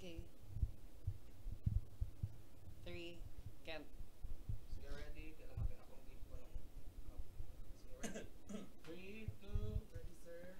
Okay. 3, Kent. Sige, ready? Kailangan akong give ko ng... Sige, ready? 3, 2, ready, sir?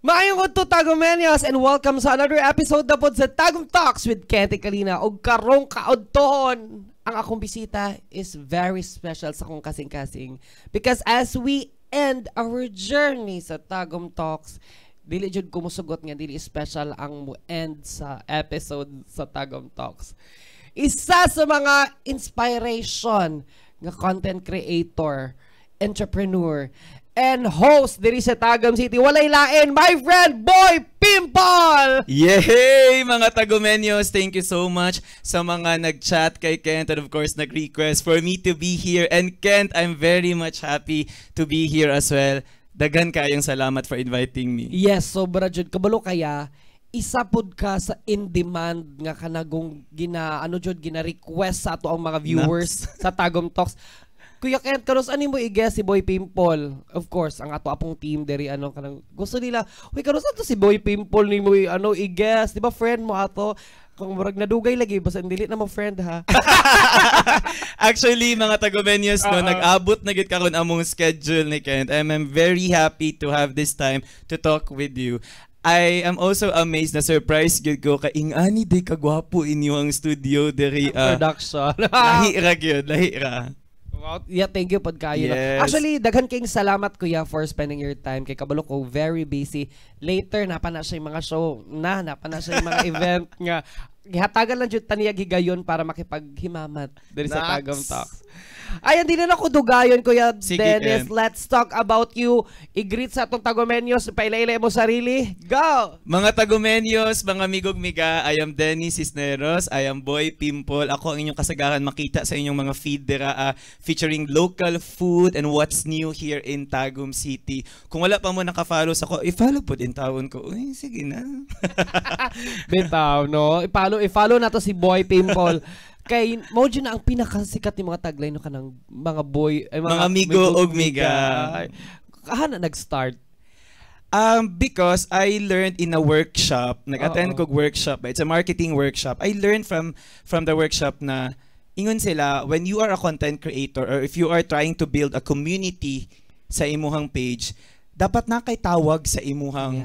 Maayong udto Tagomenyos and welcome sa another episode na pod sa Tagum Talks with Kente Kalina og karong kaudton. Ang akong bisita is very special sa akong kasing-kasing because as we end our journey sa Tagum Talks, dili jud ko musugot nga dili special ang mo end sa episode sa Tagum Talks. Isa sa mga inspiration nga content creator, entrepreneur, and host diri sa Tagum City, walay lain, my friend Boy Pimple! Yay! Mga Tagomenyos, thank you so much sa mga nag-chat kay Kent and of course nag-request for me to be here. And Kent, I'm very much happy to be here as well. Dagan kayong salamat for inviting me. Yes, sobra jud kabalo kaya isa pud ka sa in-demand nga kanagong gina-request sa ato ang mga viewers sa Tagum Talks. Kuya Kent, karos ani mo i-guess si Boy Pimple? Of course, ang ato apong team diri kanang gusto nila, "Uy, karos ato si Boy Pimple ni mo i-guess, di ba friend mo ato?" Kung murag nadugay lagi basta dili na mo friend ha. Actually, mga Tagomenyos, nag-abot na gid karon among schedule ni Kent. I'm very happy to have this time to talk with you. I am also amazed na surprise gyud ko kay ingani di kagwapo inyo ang studio diri Production. lahi ra gyud, lahi ra. Yeah, thank you pod kayo. Yes. Actually, daghan kayong salamat kuya for spending your time kay kabalo ko very busy. Later napa na siya yung mga show, napa na siya yung mga event nga gihatagan lang jud taniya gigayon para makipaghimamat diri sa Tagum Talks. Ayan, di na ako dugayon, Kuya Sige, Dennis. Ken. Let's talk about you. I-greet sa atong Tagomenyos. Pailay-ilay mo sarili. Go! Mga Tagomenyos, mga amigog miga, I am Dennis Cisneros, I am Boy Pimple. Ako ang inyong kasagaran makita sa inyong mga feed dira featuring local food and what's new here in Tagum City. Kung wala pa mo naka-follow sa ko, i-follow po din tawon ko. Uy, sige na. Bitaw, no? I-follow na to si Boy Pimple. Kay mo na ang pinakasikat ni mga tagline no kanang mga boy ay Mga amigo og miga. Kahana nag-start. Because I learned in a workshop, nag-attend kog workshop, it's a marketing workshop. I learned from the workshop na ingon sila, when you are a content creator or if you are trying to build a community sa imuhang page, dapat na kay tawag sa imuhang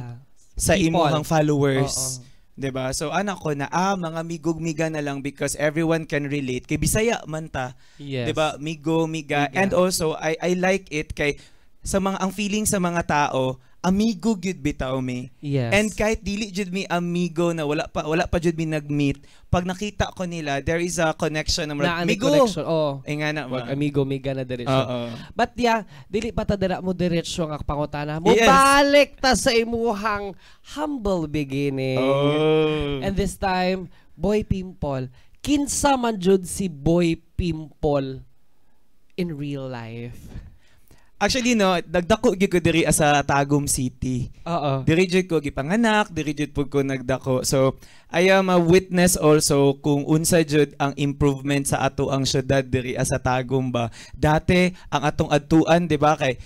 sa People. imuhang followers. 'Di ba? So anak ko na mga migog-miga na lang because everyone can relate. Kay Bisaya man ta. Yes. 'Di ba? Migo, miga. And also I like it kay sa mga ang feeling sa mga tao, amigo gyud bitaw me. Yes. And kahit dili jud mi amigo na wala pa jud mi nag-meet, pag nakita ko nila, there is a connection na Amigo. amigo. Nga na Wag ba? amigo miga na diretso. Oo. But yeah, dili pa ta dira mo diretso nga pangutana. Mo Yes. balik ta sa imuhang humble beginning. Oh. And this time, Boy Pimple. Kinsa man jud si Boy Pimple in real life? Actually no, nagdako gyud ko diri sa Tagum City. Oo. Diri jud ko gipanganak, diri jud pud ko nagdako. So I am a witness also kung unsa jud ang improvement sa ato ang syudad diri sa Tagum ba. Dati ang atong adtuan, di ba, kay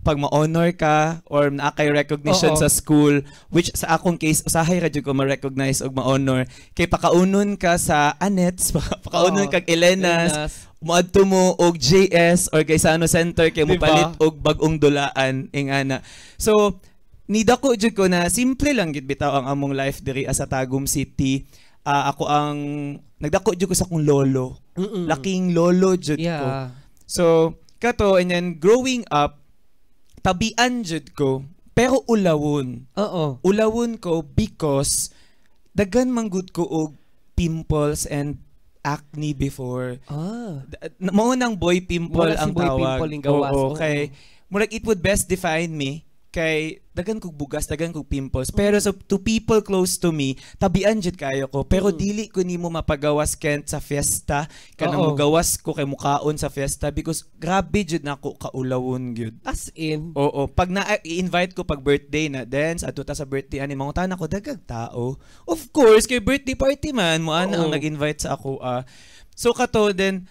pag ma-honor ka or naakay recognition sa school, which sa akong case usahay ra jud ko ma-recognize og ma-honor, kay pakaunon ka sa Anets, pakaunon kag Elenas, moadto mo og JS or kay Sano Center kay mo Diba? palit og bag-ong dulaan ingana. So nidako jud ko na simple lang gid bitaw ang among life diri sa Tagum City. Ako ang nagdako jud ko sa akong lolo. Laking lolo jud ko. So kato, and then growing up tabian jud ko pero ulawon. Oo. Ulawon ko because daghan manggod ko og pimples and acne before. Mao nang Boy Pimple Mura si ang Boy tawag. Pimple yung gawas. Oo, kay murag it would best define me kay daghan kog bugas, daghan kog pimples. Pero to people close to me, tabian jud kayo ko. Pero dili ko nimo mapagawas Kent sa fiesta. Kanang mugawas ko kay mukaon sa fiesta because grabe jud nako kaulawon gyud. As in. Oo, pag na-invite ko pag birthday na dance ato ta sa birthday ani mangutan ako dagag tao. Of course, kay birthday party man mo ana ang nag-invite sa ako. So kato then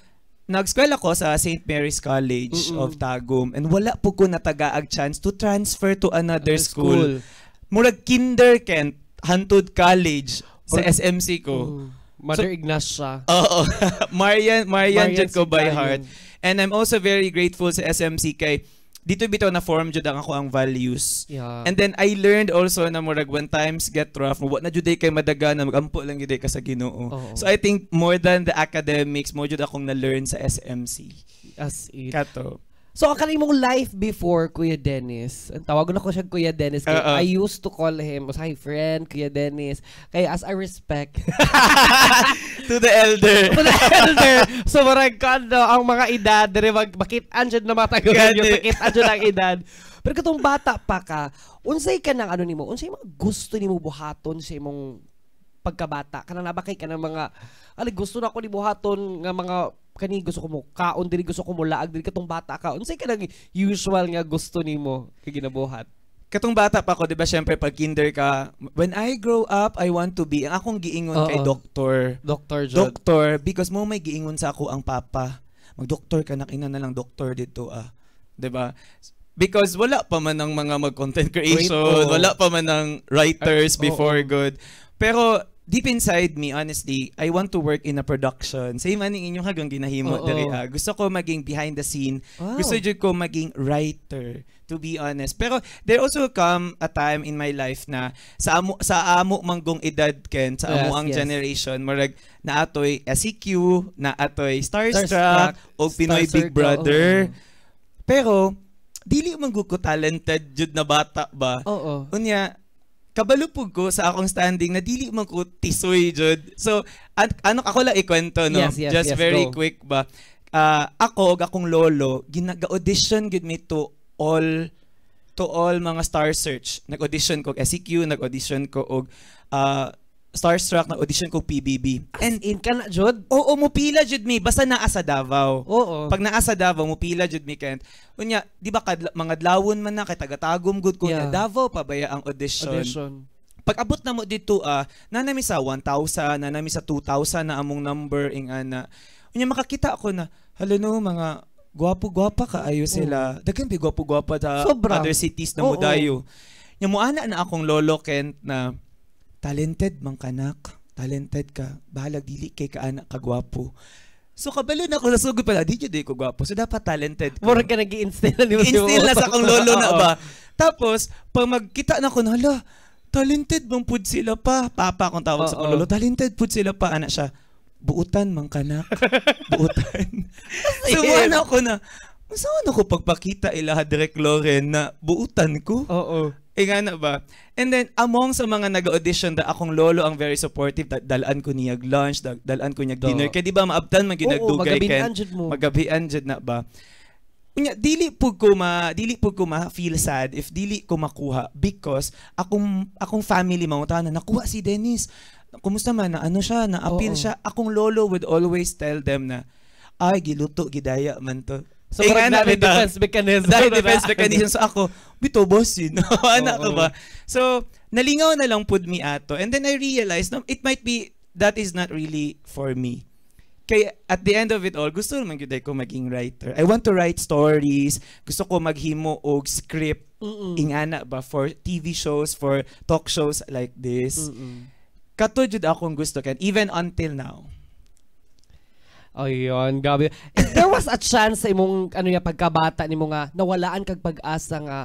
nag-eskwela ko sa St. Mary's College of Tagum and wala po ko natagaag chance to transfer to another school. Murag kinder Kent hantod college sa SMC ko. Mother Ignacia. Oo. Marian jud ko by Sigayon. heart. And I'm also very grateful sa SMC kay dito bitaw na form jud ang ako ang values. Yeah. And then I learned also na murag when times get rough, wa na jud kay madaga na magampo lang jud ka sa Ginoo. Oo. So I think more than the academics, more jud akong na-learn sa SMC. As in. Kato. So, ang kanimong life before Kuya Dennis, ang tawag na ko siya Kuya Dennis. Kaya I used to call him, hi friend, Kuya Dennis. Kaya as a respect. To the elder. To the elder. So, marag kando, ang mga edad, dire makitaan dyan na matagal yung makitaan dyan ang edad. Pero katong bata pa ka, unsay ka ng ano nimo, unsay mga gusto nimo buhaton sa imong pagkabata? Kanang nabakay ka ng mga, gusto na ako ni buhaton nga mga kani gusto ko mo kaon diri gusto ko mo laag diri katong bata ka unsay ka nang usual nga gusto nimo kay ginabuhat Katong bata pa ko, 'di ba, syempre pag kinder ka, when I grow up, I want to be ang akong giingon kay doktor. Doktor because mo may giingon sa ako ang papa. Mag-doktor ka na ina na lang doktor dito 'Di ba? Because wala pa man ng mga mag-content creation, wala pa man ng writers before good. Pero deep inside me, honestly, I want to work in a production. Same aning inyong hagang ginahimo diri. Gusto ko maging behind the scene. Wow. Gusto jud ko maging writer, to be honest. Pero there also come a time in my life na sa amo manggong edad ken sa amo ang generation, murag na atoy SEQ, na atoy Starstruck o Pinoy Big Brother. Pero dili man gud ko talented jud na bata ba. Unya kabalupog ko sa akong standing na dili man ko tisoy jud. So ano ako lang ikwento no. Just very quick ba. Ako ug akong lolo ginaga-audition gud me to all mga Star Search. Nag-audition ko SEQ, nag-audition ko og Starstruck, nag-audition ko PBB. And in ka na jud? Oo, mupila jud mi basta naa sa Davao. Pag naa sa Davao mupila jud mi kent. Unya, di ba mga dlawon man na kay taga-tagom gud ko na Davao pa baya ang audition. Pag abot na mo dito nanami sa 1,000, nanami sa 2,000 na among number ing ana. Unya makakita ako na hala no mga gwapo-gwapa kaayo sila. Daghan bi gwapo-gwapa sa other cities na mudayo. Nya mo ana na akong lolo Kent na talented man kanak, talented ka, bahalag dili kay ka anak kagwapo. So kabalo na ako nasugod pala, di jud ko gwapo. So dapat talented ko. Mura ka nag-i-instill na ni mo. Instill na sa akong lolo na ba. Tapos pag magkita na ko na hala, talented bang pud sila pa. Papa akong tawag sa akong lolo, talented pud sila pa ana siya. Buutan man kanak. Buutan. So ano ako na, saan ako pagpakita ilaha direct Loren na buutan ko? Nga na ba? And then, among sa mga nag-audition da akong lolo ang very supportive, dalaan ko niyag lunch, dalaan ko niyag dinner. Kaya di ba maabtan man ginagdugay ken magabian jud na ba? Unya dili pud ko ma feel sad if dili ko makuha because akong family mangutana nakuha si Dennis. Kumusta man na ano siya, na appeal siya. Akong lolo would always tell them na ay giluto gidaya man to. So, defense mechanism. Dahil defense mechanism. So, ako, bito, boss yun. Anak ko ba? So, nalingaw na lang pud mi ato. And then I realized, no, it might be, that is not really for me. Kaya, at the end of it all, gusto naman yun ko maging writer. I want to write stories. Gusto ko maghimo og script. Ingana ba? For TV shows, for talk shows like this. Kato jud akong gusto. Even until now. Ayun, gabi. If there was a chance sa imong pagkabata nimo nga nawalaan kag pag-asa nga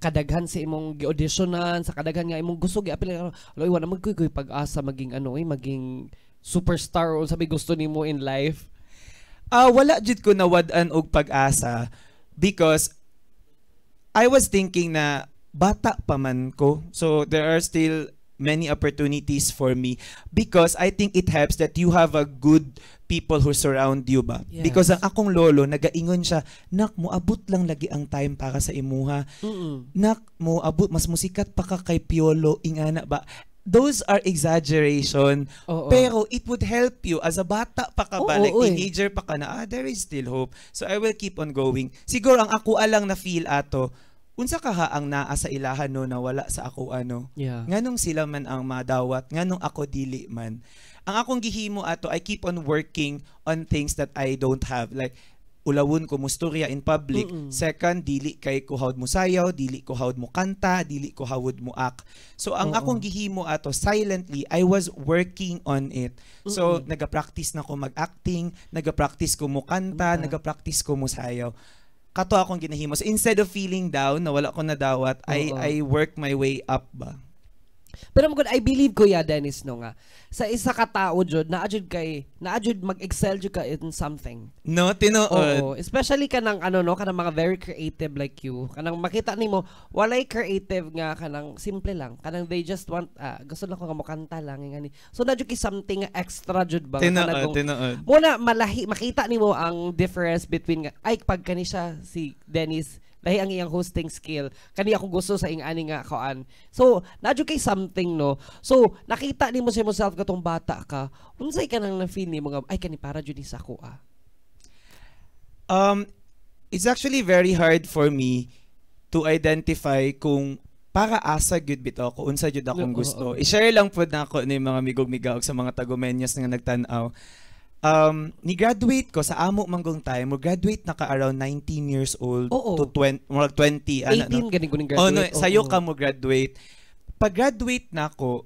kadaghan sa imong gi-auditionan, sa kadaghan nga imong gusto gi-apil, aloy wala magkuy pag-asa maging maging superstar o sabi gusto nimo in life. Wala jud ko nawad-an og pag-asa because I was thinking na bata pa man ko. So there are still many opportunities for me because I think it helps that you have a good people who surround you ba. Yes. Because ang akong lolo nagaingon siya, nak mo abot lang lagi ang time para sa imuha. Nak mo abot mas musikat pa ka kay Piolo ingana ba. Those are exaggeration. Pero it would help you as a bata pa ka ba, like teenager pa ka na there is still hope. So I will keep on going. Siguro ang ako alang na feel ato unsa ka ang naa sa ilahan no na wala sa ako nganong sila man ang madawat nganong ako dili man ang akong gihimo ato I keep on working on things that I don't have like ulawon ko musturya in public. Second, dili kay ko hawd mo sayaw, dili ko hawd mo kanta, dili ko hawd mo act. So ang akong gihimo ato silently, I was working on it. So nagapractice na ko mag-acting, nagapractice ko mo kanta, nagapractice ko mo sayaw. Kato akong ginahimo. So instead of feeling down, na wala ko nadawat, I work my way up ba. Pero magod, I believe ko ya, Dennis, no nga. Sa isa ka tao, Jod, naadjud mag-excel jud ka in something. No, tinuod. Oo, especially kanang kanang mga very creative like you. Kanang makita nimo walay creative nga kanang simple lang. Kanang they just want gusto lang ko nga mokanta lang ngani. So nadyo ki something extra jud ba Tinuod. Muna malahi makita nimo ang difference between ay pag kani siya si Dennis lahi ang iyang hosting skill. Kani ako gusto sa ing ani nga kaan. So, nadyo kay something no. So, nakita nimo sa yourself katong bata ka. Unsay ka nang na-feel nimo nga ay kani para jud ni sa ko It's actually very hard for me to identify kung para asa gyud bitaw ko unsa gyud akong gusto. I-share lang pud nako ni mga migog-migaog sa mga tagomenyas nga nagtan-aw. Ni-graduate ko sa amo manggong time, mo graduate na ka around 19 years old to 20, 20 18 gani ko ning graduate. No, sayo ka mo graduate. Pag-graduate na ko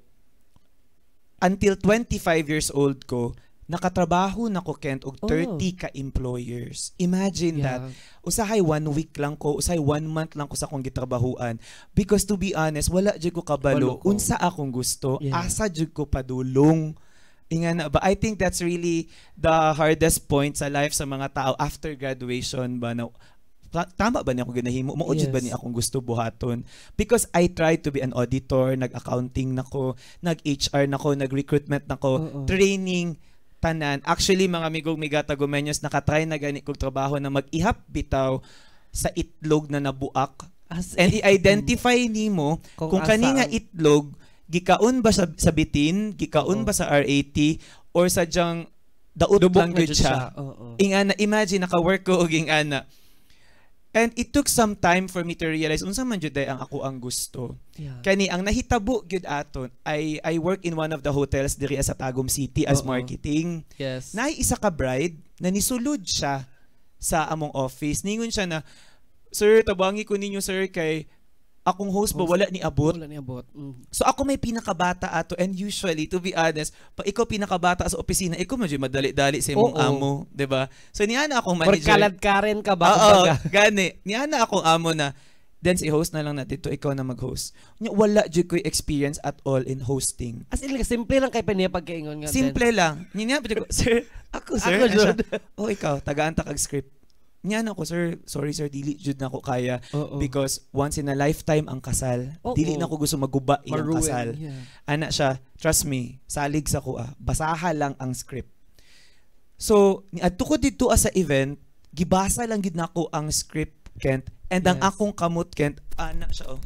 until 25 years old ko, nakatrabaho na ko Kent og 30 ka employers. Imagine that. Usahay 1 week lang ko, usahay 1 month lang ko sa akong gitrabahuan. Because to be honest, wala jud ko kabalo unsa akong gusto, asa jud ko padulong. Ingana ba, I think that's really the hardest point sa life sa mga tao after graduation ba na tama ba niya ako ginahimo mo jud ba ni akong gusto buhaton, because I tried to be an auditor, nag-accounting nako, nag-HR nako, nag-recruitment nako, training tanan. Actually mga migog-migata gumenyos nakatry na gani kog trabaho na mag-ihap bitaw sa itlog na nabuak and i-identify nimo kung kani nga itlog gikaon ba sa bitin, gikaon ba sa RAT, or sadyang daot lang gyud siya. Ingana, imagine naka-work ko og ingana. And it took some time for me to realize unsa man jud ang ako ang gusto. Kani ang nahitabo gyud aton, I work in one of the hotels diri sa Tagum City as marketing. Naay isa ka bride na nisulod siya sa among office. Ningon siya na, "Sir, tabangi ko ninyo sir kay akong host ba wala ni abot." So ako may pinakabata ato, and usually to be honest, pag ikaw pinakabata sa opisina, ikaw medyo madali-dali sa imong amo, 'di ba? So niya na akong manager. Kalad Karen ka ba kumbaga? Gani. Niya na akong amo na then si host na lang natin to, ikaw na mag-host. Wala jud ko experience at all in hosting. As in, simple lang kay paniya pagkaingon nga. Simple lang. Niya ko, "Sir, ako sir." Ikaw, tagaan ta kag script. Niya na ko, "Sir, sorry sir, dili jud na ko kaya because once in a lifetime ang kasal. Dili na ko gusto maguba iyang kasal." Ana siya, "Trust me, salig sa ko basaha lang ang script." So, niadto ko dito sa event, gibasa lang gid nako ang script Kent, and ang akong kamot Kent, ana siya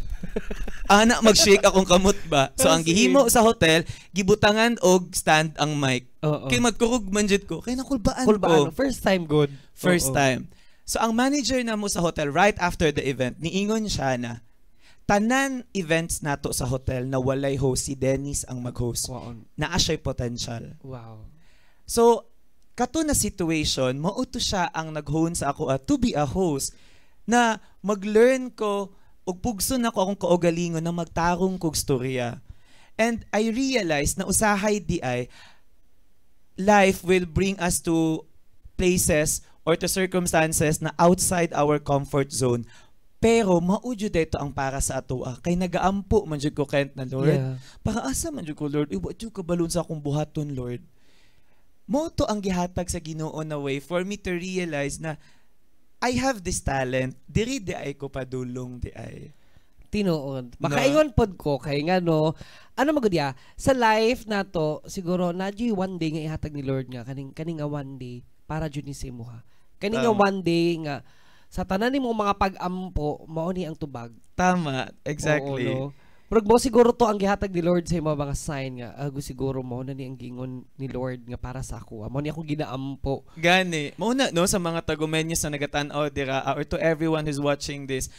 ana mag-shake akong kamot ba. So ang gihimo sa hotel, gibutangan og stand ang mic. Kay magkurog man jud ko, kay nakulbaan ko. First time good. First time. So ang manager na mo sa hotel right after the event, niingon siya na tanan events nato sa hotel na walay host, si Dennis ang mag-host. Naa siya'y potential. Wow. So kato na situation, mauto siya ang nag-hone sa ako to be a host, na mag-learn ko og pugson ako akong kaugalingon na magtarong kog storya. And I realized na usahay di ay life will bring us to places or to circumstances na outside our comfort zone. Pero mao jud dito ang para sa atoa. Kay nagaampo man jud ko Kent na Lord. Para asa man jud ko Lord, iwa jud ka balon sa akong buhaton Lord. Mo to ang gihatag sa Ginoo na way for me to realize na I have this talent. Diri di ay ko padulong di ay. Tinuod. Makaingon pod ko kay nga no, ano magudya sa life nato siguro nadyo one day nga ihatag ni Lord nga kaning nga one day para jud ni sa imuha. Kaning nga one day nga sa tanan nimo mga pag-ampo mao ni ang tubag. Tama, exactly. Pero mo siguro to ang gihatag ni Lord sa imo mga sign nga siguro mo na ni ang gingon ni Lord nga para sa ako. Mo ni ako ginaampo. Gani. Mao na no sa mga tagumenyos na nagatan-aw dira or to everyone who's watching this.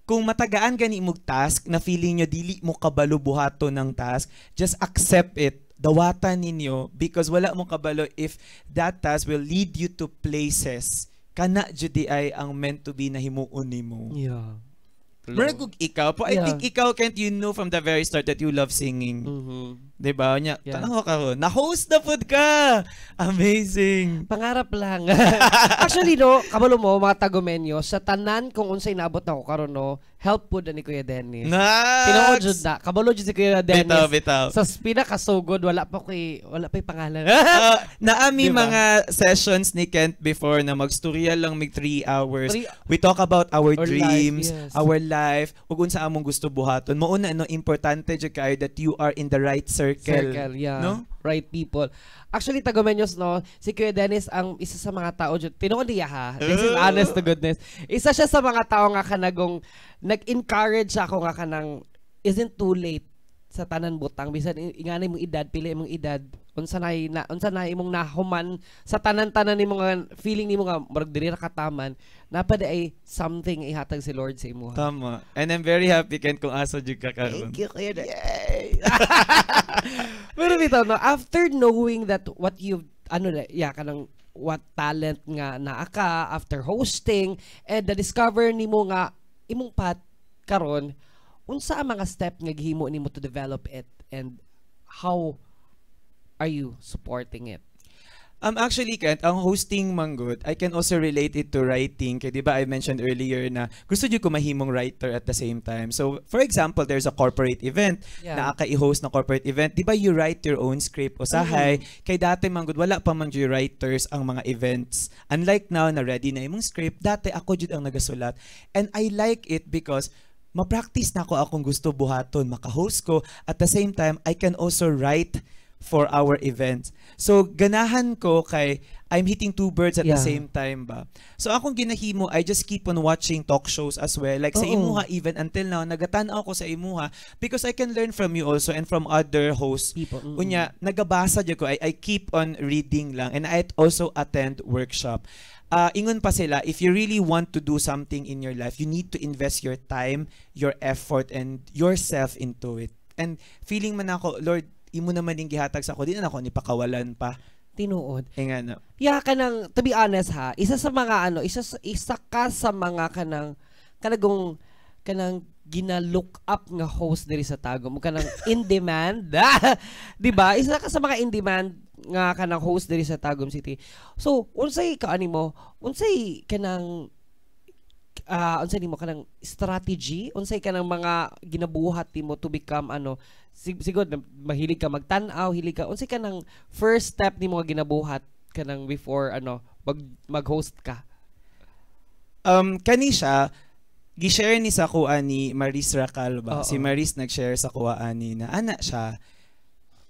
Kung matagaan gani imong task na feeling nyo dili mo kabalo buhaton ng task, just accept it. Dawatan ninyo because wala mo kabalo if that task will lead you to places kana judi ay ang meant to be na himuon nimo. Yeah. Meron kung ikaw po, I think ikaw, Kent, you know from the very start that you love singing. Diba? Nya, tanong ko na-host na pod ka! Amazing! Pangarap lang. Actually, no, kabalo mo, mga tagomenyo, sa tanan kung unsay naabot na ko karon no, help po ni Kuya Dennis. Nice! Tinood jud na. Kabalo jud si Kuya Dennis. Bitaw. Sa pinakasugod, wala pa'y pangalan. Naami Diba? mga sessions ni Kent before na magstorya lang mig 3 hours. We talk about our dreams, life, yes. our life, ug unsa among gusto buhaton. Mauna no, importante jud kayo that you are in the right circle. Yeah. No? Right people. Actually, tagomenyos, no, si Kuya Dennis ang isa sa mga tao dyan. Tinuod niya ha. This is honest to goodness. Isa siya sa mga tao nga kanagong nag-encourage ako nga kanang isn't too late sa tanan butang. Bisan ingani mong edad, pili mong edad. Unsa na imong nahuman sa tanan-tanan ni mga feeling nimo nga murag diri ra kataman, napad ay something ihatag si Lord sa imo. Tama. And I'm very happy Kent kung asa jud ka karon. Thank you, Kuya Dennis. Pero bitaw no, after knowing that what you've kanang what talent nga naa ka after hosting and the discover nimo nga imong path karon, unsa ang mga step nga gihimo nimo to develop it and how are you supporting it? Actually, Kent, ang hosting manggod, I can also relate it to writing. Kaya di ba I mentioned earlier na gusto nyo ko mahimong writer at the same time. So, for example, there's a corporate event na i-host na corporate event. Di ba you write your own script? Usahay, kay dati manggod, wala pa man yung writers ang mga events. Unlike now na ready na imong script, dati ako jud ang nagasulat. And I like it because ma-practice na ako akong gusto buhaton, maka-host ko. At the same time, I can also write for our events. So, ganahan ko kay I'm hitting two birds at the same time ba. So, akong ginahimo, I just keep on watching talk shows as well. Like sa Imuha, even until now, nagatanaw ako sa Imuha because I can learn from you also and from other hosts. Unya, nagabasa dyan ko, I keep on reading lang and I also attend workshop. Ingon pa sila, if you really want to do something in your life, you need to invest your time, your effort, and yourself into it. And feeling man ako, Lord, imo naman yung gihatag sa ako, di na ako ni pakawalan pa. Tinuod. Nga na. Yeah, kanang, to be honest ha, isa ka sa mga kanang gina-look up nga host diri sa Tagum, kanang in demand. 'Di ba? Isa ka sa mga in demand nga kanang host diri sa Tagum City. So, unsay kaani mo? Unsay kanang unsay nimo kanang strategy? Unsay kanang mga ginabuhat nimo to become siguro mahilig ka magtan-aw, hilig ka unsay kanang first step nimo nga ginabuhat kanang before mag-host ka? Kani siya gi-share ni sa kuha ni Maris Racal ba? Si Maris nag-share sa kuha ni na ana siya.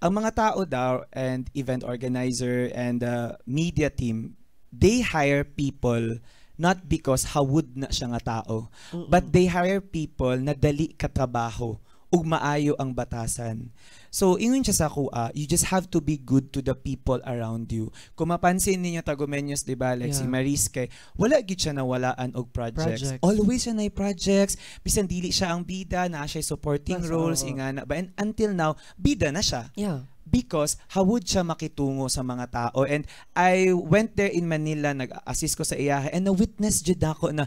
Ang mga tao daw and event organizer and media team, they hire people not because hawud na siya nga tao, but they hire people na dali katrabaho ug maayo ang batasan. So, ingon siya sa kuha, you just have to be good to the people around you. Kung mapansin ninyo tagomenyos, di ba, like si Maris kay, wala gid siya nawalaan og projects. Always siya na projects, bisan dili siya ang bida, na siya supporting roles, ingana ba. And until now, bida na siya. Yeah. Because hawud siya makitungo sa mga tao. And I went there in Manila, nag-assist ko sa iyahe, and na-witness jud ako na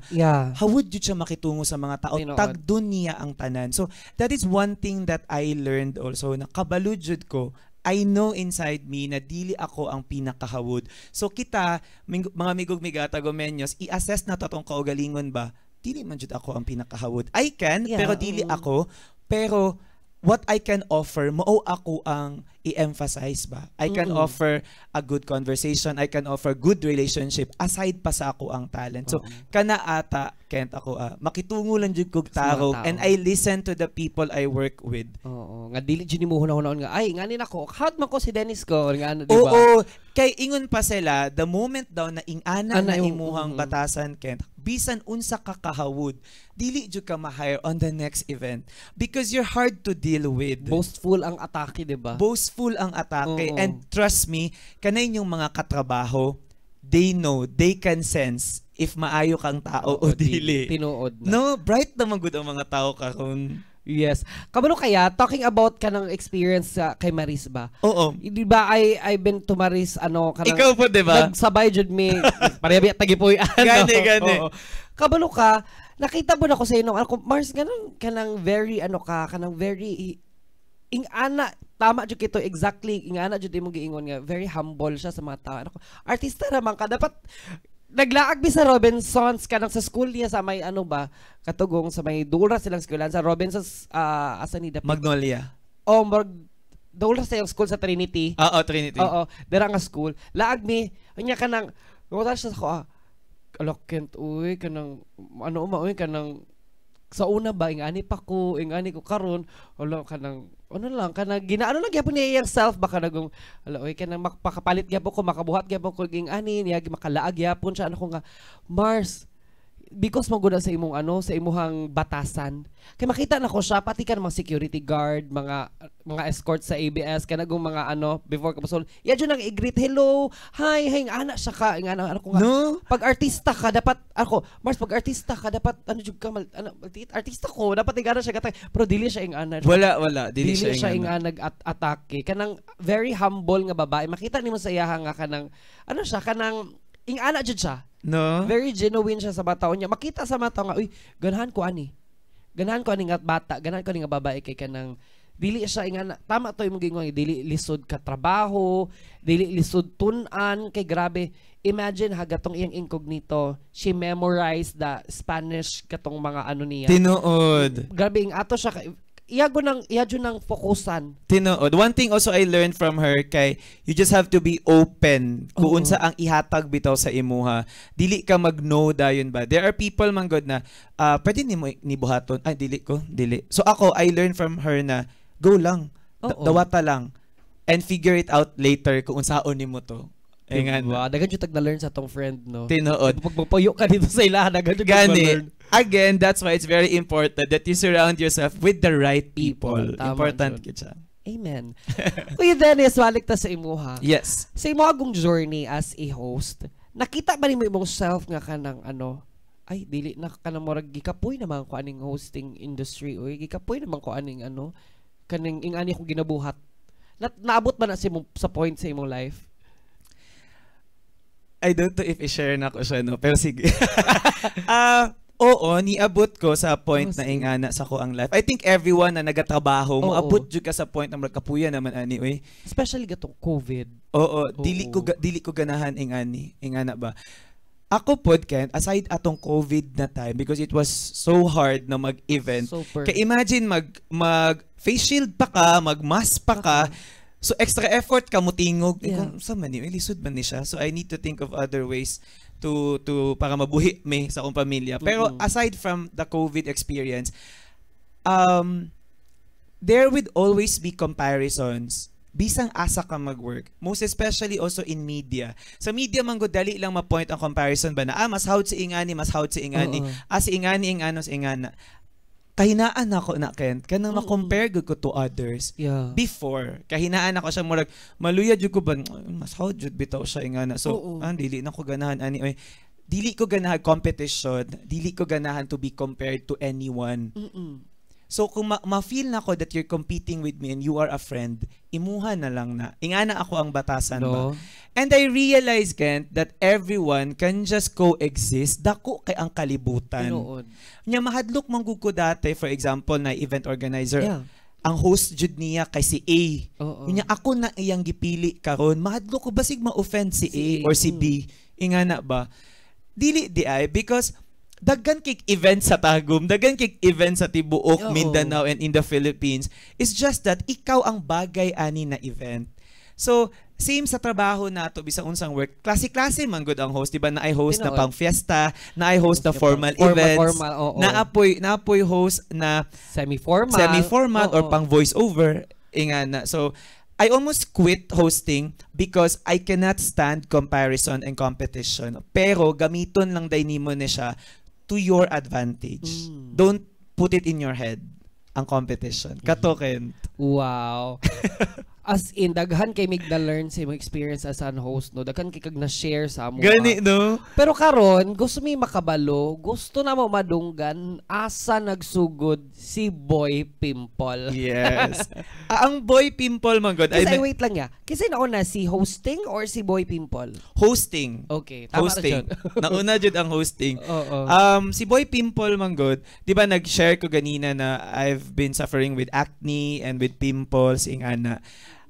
hawud jud siya makitungo sa mga tao. Tagdon niya ang tanan. So, that is one thing that I learned also, na kabalo jud ko, I know inside me na dili ako ang pinakahawud. So, kita, mga migog-miga, tagomenyos, i-assess na to tong kaugalingon ba? Dili man jud ako ang pinakahawud. I can, pero dili ako. Pero, what I can offer, mao ako ang i-emphasize ba? I can offer a good conversation, I can offer good relationship aside pa sa ako ang talent. So, kana ata, Kent, ako, makitungo lang jud kog tao and I listen to the people I work with. Oo, nga dili jud nimo hunahon nga, ay, nganin ako, hot man ko si Dennis ko, nga di ba? Oo, kay ingon pa sila, the moment daw na ingana na imuhang batasan, Kent, bisan unsa ka kahawod, dili jud ka ma-hire on the next event because you're hard to deal with. Boastful ang atake, di ba? Boastful ang atake. And trust me, kanay yung mga katrabaho, they know, they can sense if maayo kang tao o dili. Tinuod na. No, bright naman good ang mga tao karon. Yes. Kabalo kaya, talking about ka ng experience kay Maris ba? Oo. Di ba, I've been to Maris, Ikaw po, di ba? Nagsabay jud mi, pareha tagipoy, Gani. Oo. Kabalo ka, nakita mo na ko sa inyo, Mars, kanang very, kanang very, ingana, tama jud kito, exactly, ingana jud mo giingon nga, very humble siya sa mga tao. Artista naman ka, dapat, naglaag mi sa Robinsons kanang sa school niya sa may katugong sa may dula silang schoolan sa Robinsons asa ni dapit Magnolia. dula sa yung school sa Trinity. Oo, Trinity. Oo, dira nga school. Laag mi nya kanang wala siya sa ko alokent uy kanang uy kanang sa una ba ingani ko karon wala kanang kanang ginaano lang gyapon niya iyang self baka nagong ala oy kanang makapakapalit gyapon ko makabuhat gyapon ko ingani niya makalaag gyapon siya ko nga Mars because maguna sa imong sa imuhang batasan kay makita na ko siya pati kan mga security guard mga escort sa ABS kanagong mga before ka pasol iya jud nang i-greet hello hi ana siya ka ingana ko nga no? Pag artista ka dapat Mars pag artista ka dapat jud ka artista ko dapat ingana siya katay pero dili siya ingana wala dili siya ingana nag-atake kanang very humble nga babae makita nimo sa iya nga kanang siya kanang ingana jud siya. No? Very genuine siya sa bataon niya. Makita sa mata nga, uy, ganahan ko ani nga bata, ganahan ko ani nga babae kay kanang dili siya ingana. Tama to imong gingon, dili lisod ka trabaho, dili lisod tun-an kay grabe. Imagine hagatong iyang incognito, she memorized the Spanish katong mga niya. Tinuod. Grabe ing ato siya iya jud nang fokusan. Tinuod. One thing also I learned from her kay you just have to be open kung unsa ang ihatag bitaw sa imuha. Dili ka mag-no dayon ba. There are people man god na pwede nimo nibuhaton. Ay dili. So ako I learned from her na go lang. Dawata lang and figure it out later kung unsaon nimo to. Ingan. Wow, dagan jud tag na learn sa tong friend no. Tinuod. Pagpapuyo ka dito sa ilaha dagan jud learn. Again, that's why it's very important that you surround yourself with the right people. Important kita. Amen. Kuya Dennis, balik ta sa imuha. Yes. Sa imo agong journey as a host, nakita ba nimo imong self nga kanang ay dili na kanang murag gikapoy naman ko aning hosting industry oy gikapoy naman ko aning kaning ingani ko ginabuhat. Naabot ba na sa point sa imong life? I don't know if i-share na ko siya no, pero sige. Oo, niabot ko sa point na ingana sa ko ang life. I think everyone na nagatrabaho, maabot jud ka sa point na magkapuya naman ani oy. Especially gatong COVID. Oo, dili ko ganahan ingana ba. Ako pod Ken, aside atong COVID na time because it was so hard na mag-event. Kaya imagine mag face shield pa ka, mag-mask pa ka. So extra effort ka mo tingog. Kung sa man ni lisod man ni siya. So I need to think of other ways to para mabuhi me sa akong pamilya. Pero aside from the COVID experience, there would always be comparisons. Bisang asa ka mag-work. Most especially also in media. Sa media man go dali lang ma-point ang comparison ba na mas hawd si ingani, mas hawd si ingani. Si ingani ingano si ingana. Kahinaan ako na Ken kanang ma-compare gud ko to others before kahinaan ako siya murag maluya jud ko ba mas how jud bitaw siya ingana so dili na ko ganahan ani oy dili ko ganahan competition dili ko ganahan to be compared to anyone. So kung ma-feel na ko that you're competing with me and you are a friend, imuha na lang na. Ingana ako ang batasan ba. And I realize, Kent, that everyone can just coexist. Dako kay ang kalibutan. Nya mahadlok manggug ko dati, for example, na event organizer. Ang host jud niya kay si A. Nya ako na iyang gipili karon. Mahadlok ko basig ma-offend si A or si B. Ingana ba? Dili di ay because daghan kay event sa Tagum, daghan kay event sa tibuok Mindanao and in the Philippines. It's just that ikaw ang bagay ani na event. So, same sa trabaho nato bisang unsang work. Klase-klase man gud ang host, diba? Na ay host na pang fiesta, na ay host na formal events, na apoy host na semi-formal or pang voice over ingana. So, I almost quit hosting because I cannot stand comparison and competition. Pero gamiton lang day nimo ni siya to your advantage. Don't put it in your head ang competition. Katoken. Wow. As in, daghan kay mig na-learn sa imong experience as an host, no? Daghan kay kag na-share sa amo. Gani, no? Pero karon gusto mi makabalo, gusto na mo madunggan asa nagsugod si Boy Pimple. Yes. Ang Boy Pimple, man God. Kasi wait lang ya. Kasi nauna si hosting or si Boy Pimple? Hosting. Okay, tama Hosting. na Nauna jud ang hosting. Oo. Si Boy Pimple, man God, di ba nag-share ko ganina na I've been suffering with acne and with pimples, ingana.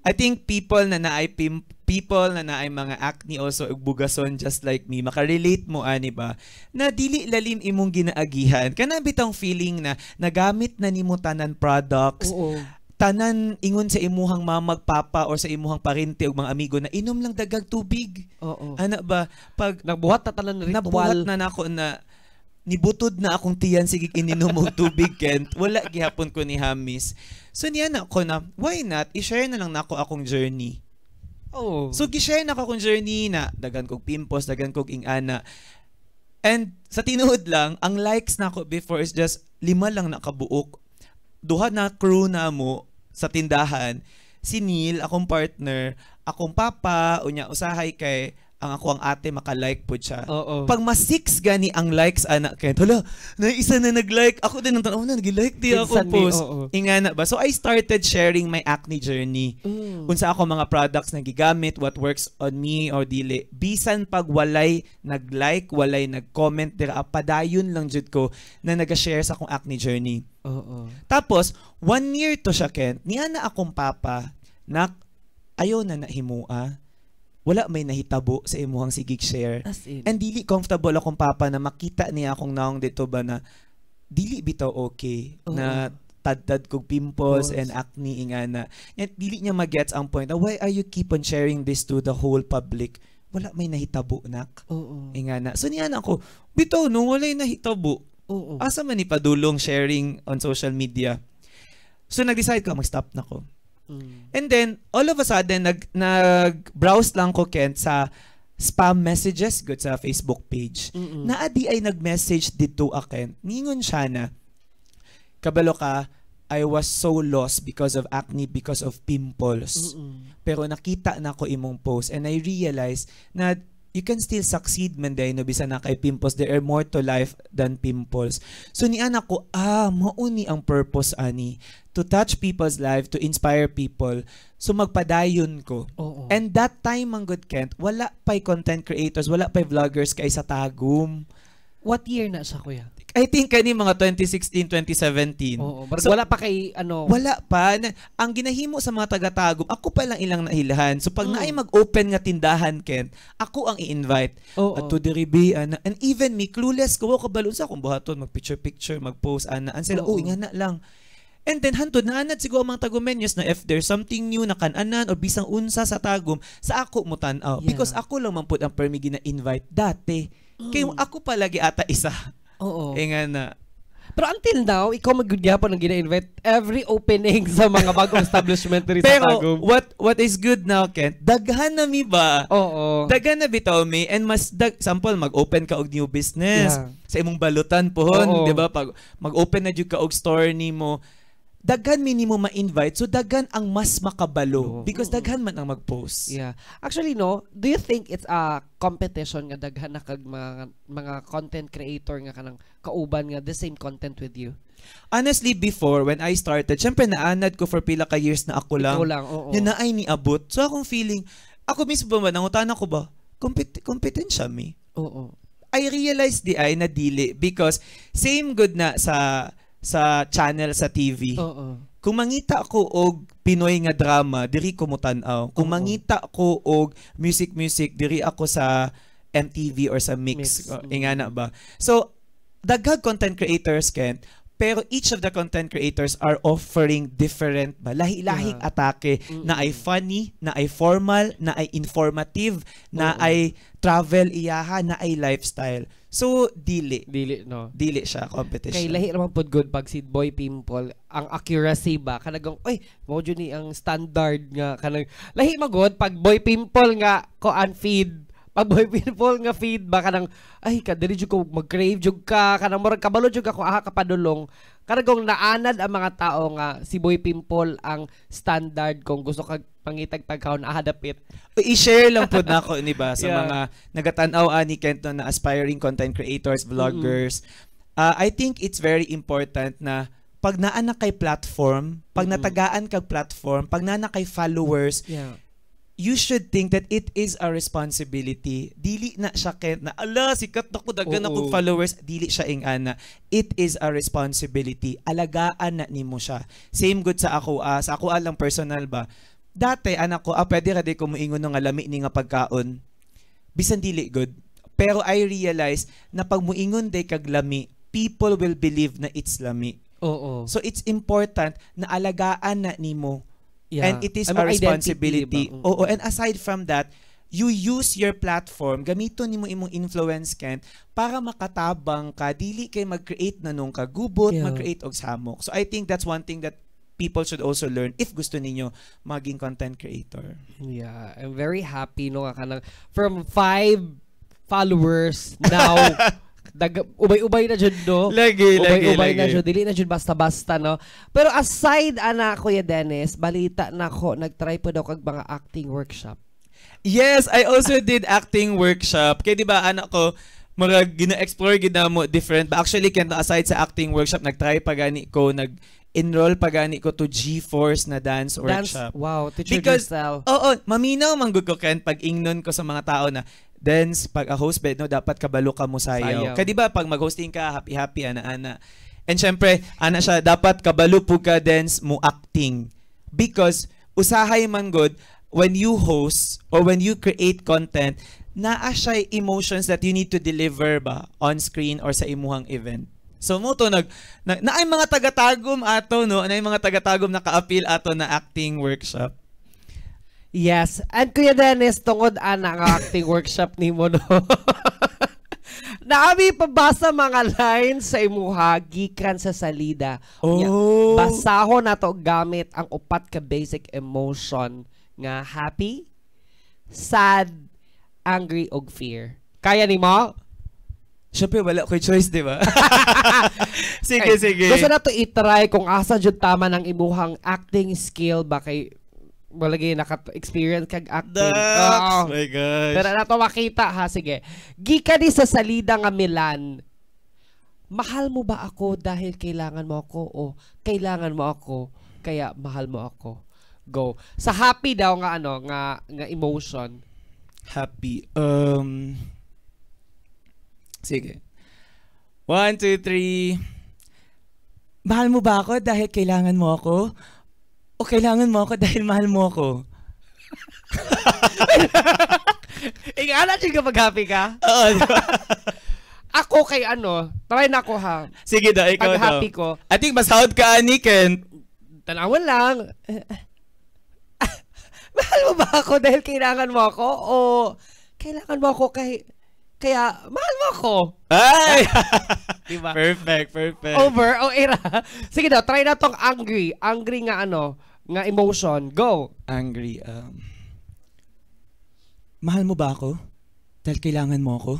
I think people na naay mga acne also ug bugason just like me makarelate mo ani ba na dili lalim imong ginaagihan kana bitang feeling na nagamit na nimo tanan products. Oo. Tanan ingon sa imuhang mamagpapa or sa imuhang parente ug mga amigo na inom lang daghang tubig. Oo. Ana ba pag Nagbuhat na tanan ritual. nabuhat na nako na nibutod na akong tiyan sige ininom og tubig Kent wala gihapon ko ni Hamis. So niya na ako na why not i-share na lang nako akong journey. Oh. So gi-share na akong journey na daghan kog pimpos, daghan kog ingana. And sa tinuod lang ang likes nako before is just 5 lang nakabuok. Duha na crew na mo sa tindahan. Si Neil, akong partner, akong papa, unya usahay kay ang ako ang ate makalike po siya. Oo. Pag mas 6 gani ang likes anak Kent, hala, na isa na nag-like. Ako din ang tanaw na nag-like di ako Minsan post. oo. Ingana ba? So I started sharing my acne journey. Unsa ako mga products na gigamit, what works on me or dili. Bisan pag walay nag-like, walay nag-comment dira padayon lang jud ko na naga-share sa akong acne journey. Oo. Tapos 1 year to siya Kent. Niya na akong papa na ayaw na nahimua. Wala may nahitabo sa imuhang sigig share. As in. And dili comfortable akong papa na makita niya akong naong dito ba na dili bitaw okay Oo. na tad-tad kog pimples Pimples. and acne ingana. Yan dili niya magets ang point na why are you keep on sharing this to the whole public? Wala may nahitabo nak. Oo. Ingana. So niya na ako, bitaw no walay nahitabo. Oo. Asa man ni padulong sharing on social media. So nag-decide ko mag-stop na ko. And then, all of a sudden, nag-browse lang ko, Kent, sa spam messages good sa Facebook page. Na adi ay nag-message dito Kent. Ningon siya na, kabalo ka, I was so lost because of acne, because of pimples. Pero nakita na ko imong post and I realized na you can still succeed man day no bisan na kay pimples. There are more to life than pimples. So ni anak ko, mauni ang purpose ani to touch people's life, to inspire people. So magpadayon ko. Oo. And that time ang good Kent, wala pa'y content creators, wala pa'y vloggers kay sa Tagum. What year na siya, kuya? I think kani mga 2016, 2017. Oo. So, Wala pa kay ano. wala pa. Ang ginahimo sa mga taga-Tagum, ako pa lang ilang nahilahan. So pag naay mag-open nga tindahan, Kent, ako ang i-invite. Oo. At to the Ribi, ana. And even me, clueless ko, kabalon sa akong buhaton, mag-picture-picture, mag-post, ana. And sila, Oo. nga na lang. And then, hantod, naanad siguro mga Tagumenyos na if there's something new na kananan o bisang unsa sa Tagum, sa ako mo tanaw. Yeah. Because ako lang man pud ang permigi na invite dati. Kaya ako palagi ata isa. Oo. Nga na. Pero until now, ikaw magyapon ang gina-invite every opening sa mga bagong establishment rin sa Pero Tagum. what is good now, Kent, daghan na mi ba? Oo. Daghan na bitaw mi and mas sample mag-open ka og new business Yeah. sa imong balutan pohon, Oo. di ba? Pag mag-open na jud ka og store nimo, daghan minimo ma-invite so daghan ang mas makabalo Oo. because daghan man ang mag-post. Yeah. Actually, no, do you think it's a competition nga daghan na kag mga content creator nga kanang kauban nga the same content with you? Honestly, before when I started, syempre naanad ko for pila ka years na ako lang. Ikaw lang, oo. Yun na ay niabot. So akong feeling, ako mismo ba nangutan ko ba? Kompetensya mi. Oo. I realized di ay na dili because same good na sa channel sa TV. Oo. Kung mangita ko og Pinoy nga drama, diri ko mo tan-aw. Kung Oo. mangita ko og music, diri ako sa MTV or sa Mix. Mix. Ingana ba? So, daghang content creators, Ken, pero each of the content creators are offering different ba lahi-lahing Yeah. atake na ay funny, na ay formal, na ay informative, na Oo. ay travel iyaha, na ay lifestyle. So dili No. siya competition. Kay lahi naman pod good pag si Boy Pimple, ang accuracy ba kanagang mo ni ang standard nga kanang lahi magod pag Boy Pimple nga ko feed pag boy people nga feedback kanang ay kadiri jud ko mag-crave jud ka kanang murag kabalo jud ako aha kapadulong karagong naanad ang mga tao nga si Boy Pimple ang standard kung gusto kag pangitag-tagkaw na dapit. I-share lang po na ako, ni ba, sa Yeah. mga nagatanaw ni Kento na aspiring content creators, vloggers. I think it's very important na pag naan na kay platform, pag natagaan kag platform, pag naan na kay followers, Yeah. you should think that it is a responsibility. Dili na siya na ala sikat na ko daghan Oo. akong followers, dili siya ing ana. It is a responsibility. Alagaan na nimo siya. Same good sa ako sa ako lang personal ba. Dati anak ko pwede ra di ko moingon nga lami ni nga pagkaon. Bisan dili good. Pero I realize na pag moingon day kag lami, people will believe na it's lami. Oo. So it's important na alagaan na nimo. Yeah. And it is Ang a identity, responsibility. diba? Oo, and aside from that, you use your platform, gamiton nimo imong influence Kent para makatabang ka, dili kay mag-create na nung kagubot, Yeah. mag-create og samok. So I think that's one thing that people should also learn if gusto ninyo maging content creator. Yeah, I'm very happy no nga kanang from 5 followers now ubay-ubay na jud do. Ubay-ubay na jud, dili na jud basta-basta no. Pero aside ana Kuya Dennis, balita na ko nagtry po daw kag mga acting workshop. Yes, I also did acting workshop. Kaya di ba anak ko, marag gina-explore gid mo different. But actually, kaya aside sa acting workshop, nag-try pa gani ko, nag-enroll pa gani ko to G-Force na dance workshop. Wow, teacher Because, yourself. oo, maminaw manggod ko Ken pag ingnon ko sa mga tao na dance, pag a host bed, no, dapat kabalo ka mo sayaw. Sayaw. Kaya di ba, pag mag-hosting ka, happy-happy, ana-ana. And syempre, ana siya, dapat kabalo po ka dance mo acting. Because, usahay man good, when you host or when you create content, naa siya emotions that you need to deliver ba on screen or sa imuhang event. So mo to na ay mga taga-tagom ato no, na mga taga-tagom na ka-appeal ato na acting workshop. Yes, and Kuya Dennis tungod ana nga acting workshop nimo no. Naami pabasa mga lines sa imuha gikan sa salida. Nya, Oh. basahon nato gamit ang upat ka basic emotion nga happy, sad, angry ug fear. Kaya nimo? Syempre wala ko'y choice, di ba? Sige, Ay, sige. Gusto na to i-try kung asa jud tama ng imuhang acting skill ba kay walagi naka-experience kag acting. Oo. My gosh. Pero na to makita ha, sige. Gikan ni sa salida nga Milan. Mahal mo ba ako dahil kailangan mo ako o kailangan mo ako kaya mahal mo ako? Go. Sa happy daw nga ano, nga emotion. Happy. Sige. 1, 2, 3. Mahal mo ba ako dahil kailangan mo ako? O kailangan mo ako dahil mahal mo ako? Ingala siya kapag happy ka? Oo, di ba? Ako kay ano, try na ko ha. Sige daw, ikaw Pag daw. happy ko, I think mas hawd ka, ani, Ken. tanawan lang. Mahal mo ba ako dahil kailangan mo ako? O kailangan mo ako kaya mahal mo ako? Ay! Diba? Perfect, perfect. Over o era. Sige daw, try na tong angry. Angry nga ano, nga emotion. Go. Angry. Mahal mo ba ako? Dahil kailangan mo ako?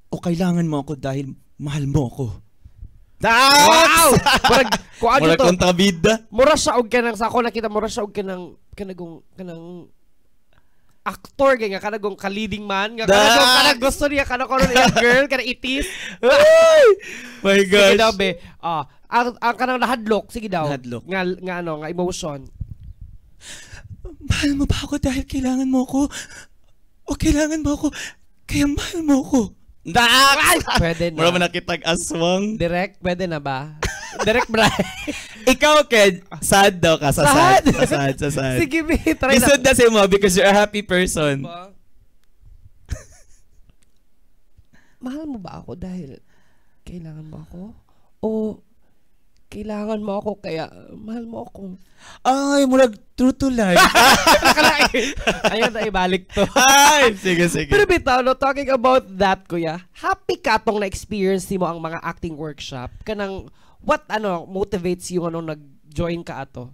O kailangan mo ako dahil mahal mo ako? Wow! Murag, kung ano Mura to, kontrabida. mura siya og kanang sa ako nakita, mura siya og kanang actor nga kanagong ka-leading man nga kanang gusto niya kanang kono niya girl kanang itis. My Sige daw gosh. be. Ang kanang nahadlok, sige daw. Nahadlok. Nga ano, nga emotion. Mahal mo ba ako dahil kailangan mo ako? O kailangan mo ako kaya mahal mo ako? Pwede Mura man na. nakitag aswang. Direct, pwede na ba? Direct Brian. Ikaw, Ken, sad daw ka. Sa sad. Sad? Sa sad. Sige, be, try na. Lisod na si mo because you're a happy person. Ba? Mahal mo ba ako dahil kailangan mo ako? O kailangan mo ako kaya mahal mo ako? Ay, murag true to life. Nakalain. Ayun na ibalik to. Ay, sige, sige. Pero bitaw, no, talking about that, kuya, happy ka tong na-experience mo ang mga acting workshop? Kanang, what motivates you nag-join ka ato?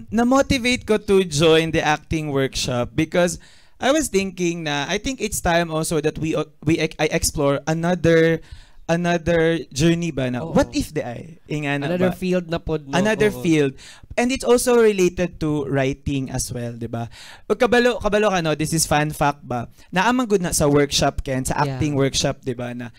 Na-motivate ko to join the acting workshop because I was thinking na I think it's time also that I explore another journey ba na Oo. what if the I ingana Another ba? field na pod, no? Another Oo. field. And it's also related to writing as well, di ba? Pag kabalo ka, no, this is fun fact ba? Naamang good na sa workshop, Ken, sa acting workshop, di ba, na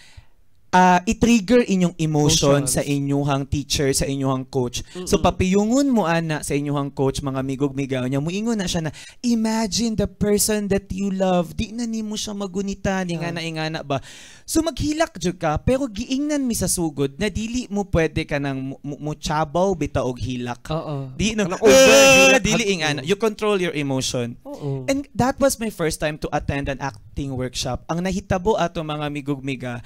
i-trigger inyong emotion Emotions. sa inyuhang teacher, sa inyuhang coach. So, papiyungon mo ana sa inyuhang coach, mga migog-migaw niya, muingon na siya na, imagine the person that you love, di na nimo siya magunita, ingana ba? So, maghilak jud ka, pero giingnan mi sa sugod, na dili mo pwede ka nang muchabaw bitaog hilak. Oo. Di no, Kanang over, dili ingana. You control your emotion. Oo. And that was my first time to attend an acting workshop. Ang nahitabo ato mga migog-miga,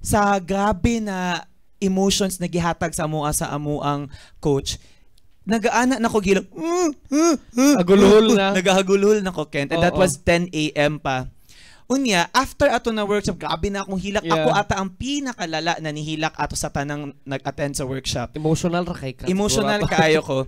sa grabe na emotions na gihatag sa amuang coach, nagaana na ko gilang, Agulhol na. nagahagulhol na ko, Kent. And that Oo. was 10 a.m. pa. Unya, after ato na workshop, grabe na akong hilak. Yeah. Ako ata ang pinakalala na nihilak ato sa tanang nag-attend sa workshop. Emotional ra kay ka. Emotional kaayo ko.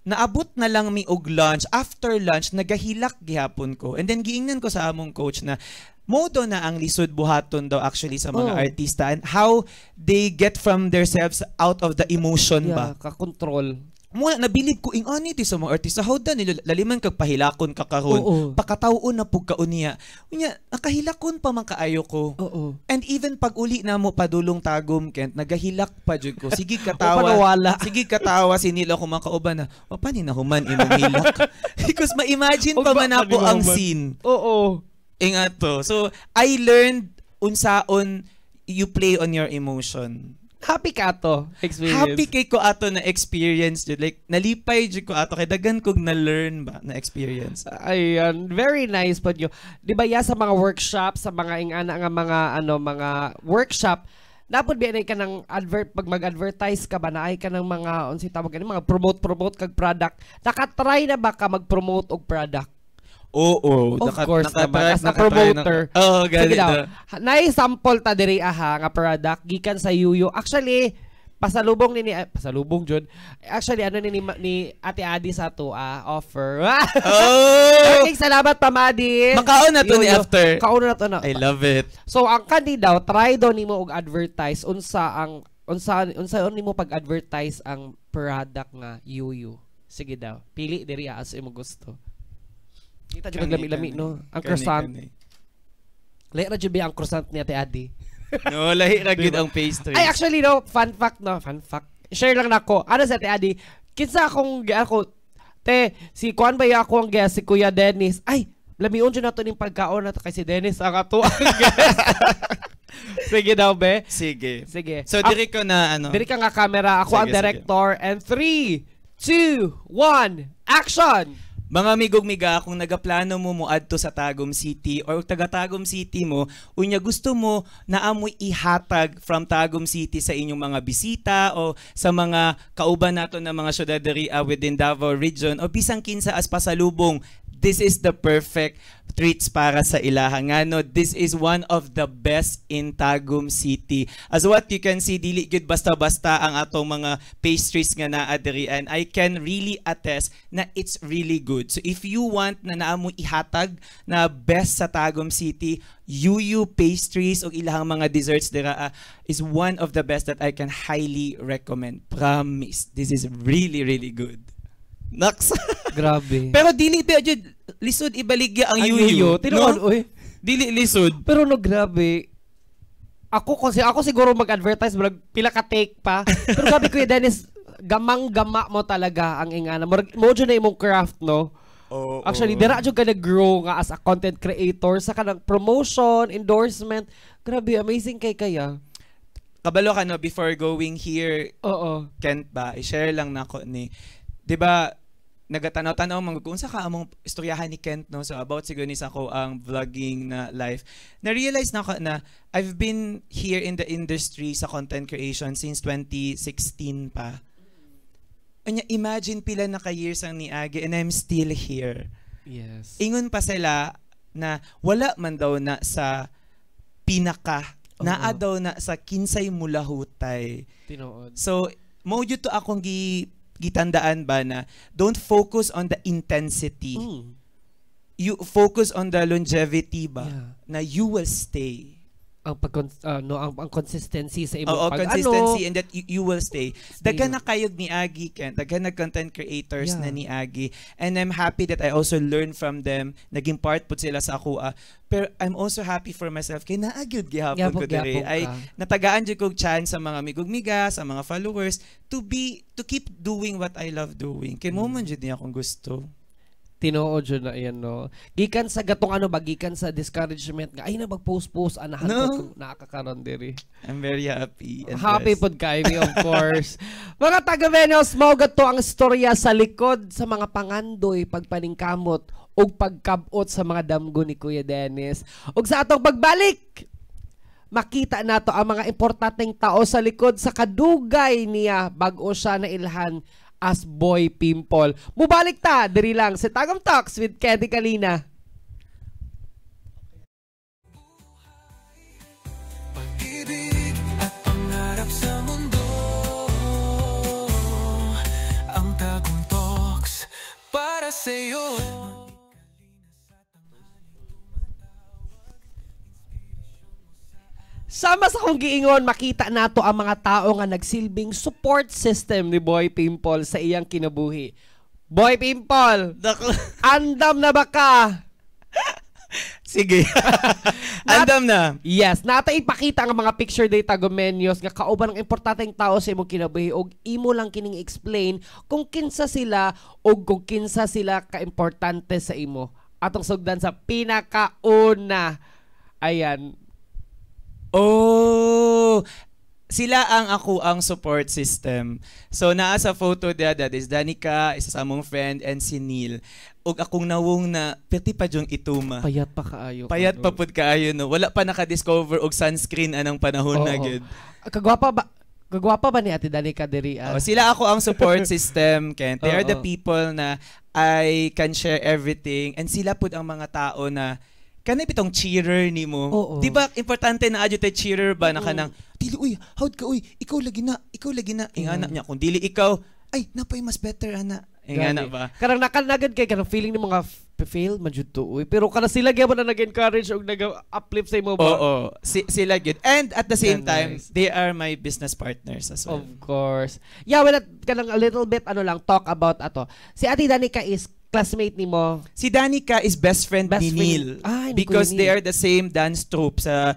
Naabot na lang mi og lunch. After lunch, nagahilak gihapon ko. And then giingnan ko sa among coach na modo na ang lisod buhaton daw actually sa mga Oh. artista and how they get from themselves out of the emotion Yeah, ba. ka-control. Muna nabilib ko ingani ti sa mga artista how da nila laliman kag pahilakon ka karon. Oo. Pakataon na pug kauniya. Unya nakahilakon pa man kaayo ko. Oo. And even pag uli na mo padulong tagom, Kent, nagahilak pa jud ko. Sige O katawa. panawala. Sige katawa sinila ko makauban na. O pa ni nahuman imong hilak. Because ma-imagine pa O, man ba- ako pa ni ang nahuman? scene. Oo. Inga to. So I learned unsaon you play on your emotion. Happy ka to. Experience. Happy kay ko ato na experience jud. Like nalipay jud ko ato kay daghan kog na learn ba na experience. Ayan, very nice po nyo. Di ba sa mga workshop, sa mga ingana nga mga workshop, dapat biyanay ka ng pag mag-advertise ka ba, naay ka ng mga, unsi tawag ganun, mga promote kag product. Nakatry na ba ka mag-promote og product? Oo. Of course naman, as a promoter. Oo, Sige galit daw. na. Nai-sample ta diri nga product gikan sa Yuyo. Actually, pasalubong jud. Actually ni Ate Adi sa to offer. Oh! Okay, salamat Pamadi. Makaon na to ni Yuyo. after. Kauna na to na. I love it. So ang kandi daw try daw nimo og advertise unsa nimo pag-advertise ang product nga Yuyo. Sige daw. Pili diri as imo gusto. Kita jud lami-lami no. Ang croissant. Lahi ra jud ang croissant ni Ate Adi. No, lahi ra gid ang pastry. Ay actually no, fun fact. Share lang nako. Ano sa Ate Adi? Kinsa ako si Kuan ba ako ang guest si Kuya Dennis. Ay, lamion jud nato ning pagkaon nato kay si Dennis ang ato ang guest. Sige daw be. Sige. Sige. So diri ko na ano. Diri ka nga camera, ako ang Sige, director and 3 2 1 action. Mga migog-miga, kung nagaplano mo moadto sa Tagum City or taga Tagum City mo, unya gusto mo na amoy ihatag from Tagum City sa inyong mga bisita o sa mga kauban nato na mga syudaderiya within Davao region o bisang kinsa as pasalubong, this is the perfect treats para sa ilaha. Ngano, this is one of the best in Tagum City. As what you can see, dili gid basta-basta ang atong mga pastries nga naa diri, and I can really attest na it's really good. So if you want na naamo ihatag na best sa Tagum City, Yuyu Pastries o ilahang mga desserts dira is one of the best that I can highly recommend. Promise. This is really, really good. Naks. Grabe. Pero dili pa jud lisod ibaligya ang yuyu. Tinuod No? oy. Dili lisod. Pero no, grabe. Ako siguro mag-advertise, pila ka take pa. Pero sabi ko, Dennis, gamang-gama mo talaga ang ingana. Mo dyan na imong craft, no? Actually, dira dyan ka nag-grow nga as a content creator sa kanang promotion, endorsement. Grabe, amazing kaya. Kabalo ka no, before going here, Oo. Kent ba, i-share lang nako ni, di ba, nagatanaw-tanaw mga kung sa ka among istoryahan ni Kent, no? So about siguro ni sa ko ang vlogging na life. Na-realize na ko na I've been here in the industry sa content creation since 2016 pa. Anya, imagine pila na ka-years ang niagi and I'm still here. Yes. Ingon pa sila na wala man daw na sa pinaka, naa daw na sa kinsay mulahutay. Tinuod. So, mo jud to akong gitandaan ba na don't focus on the intensity. you focus on the longevity ba Yeah. na you will stay. Ang ang consistency sa imong Oo, pag consistency and that you will stay. Stay. Daghan na kayog ni Agi, Ken. Daghan na content creators Yeah. na ni Agi. And I'm happy that I also learned from them. Naging part po sila sa ako. Pero I'm also happy for myself. Kaya naagyod gihapon ko dire. Gyapon Ay ka. natagaan jud kog chance sa mga migugmiga, sa mga followers to keep doing what I love doing. Kay mo man jud niya akong gusto. Tinuod yun na yan, no? Gikan sa gatong gikan sa discouragement nga, ay na mag-post-post, anahan No. ko nakakaroon diri. I'm very happy and Happy blessed. pod kay of course. Mga taga-Venos, mao gato ang istorya sa likod sa mga pangandoy, pagpaningkamot, ug pagkabot sa mga damgo ni Kuya Dennis. Ug sa atong pagbalik, makita nato ang mga importanteng tao sa likod sa kadugay niya bag-o siya na ilhan as Boy Pimple. Mubalik ta, diri lang sa Tagum Talks with Candy Kalina. Pag-ibig at pangarap sa mundo, ang Tagum Talks para sa'yo. Sama sa kong giingon, makita nato ang mga tao nga nagsilbing support system ni Boy Pimple sa iyang kinabuhi. Boy Pimple, andam na ba ka? Sige. Andam na. Yes, nata ipakita ang mga picture data Gomenyos nga kauban ng importanteng tao sa imong kinabuhi og imo lang kining explain kung kinsa sila og kung kinsa sila ka-importante sa imo. Atong sugdan sa pinakauna. Ayan. Oh, sila ang ako ang support system. So naa sa photo dia that is Danica, isa sa among friend and si Neil. Ug akong nawong na piti pa jung ituma. Payat pa kaayo. Payat pa pud kaayo no. Wala pa naka-discover og sunscreen anang panahon na Oo. gud. Kagwapa ba ni Ate Danica diri? Sila ako ang support system, Ken. They are the Oo. people na I can share everything and sila pud ang mga tao na kanay bitong cheerer nimo. Oo. Di ba importante na adyo tay cheerer ba na Oo. kanang dili uy, howd ka uy, ikaw lagi na. Ingana niya kung dili ikaw, ay napay mas better ana. Ingana Gani. ba? Karang nakanagad kay kanang feeling ni mga fail man jud to uy. Pero kana sila gyapon na nag-encourage og nag-uplift sa imo ba? Oo, sila good. And at the same Yeah, time, nice. they are my business partners as well. Of course. Yeah, well, kanang a little bit lang talk about ato. Si Ate Danica is classmate nimo. Si Danica is best friend Best ni friend. Neil Ni because Kuya they Neil. are the same dance troupe sa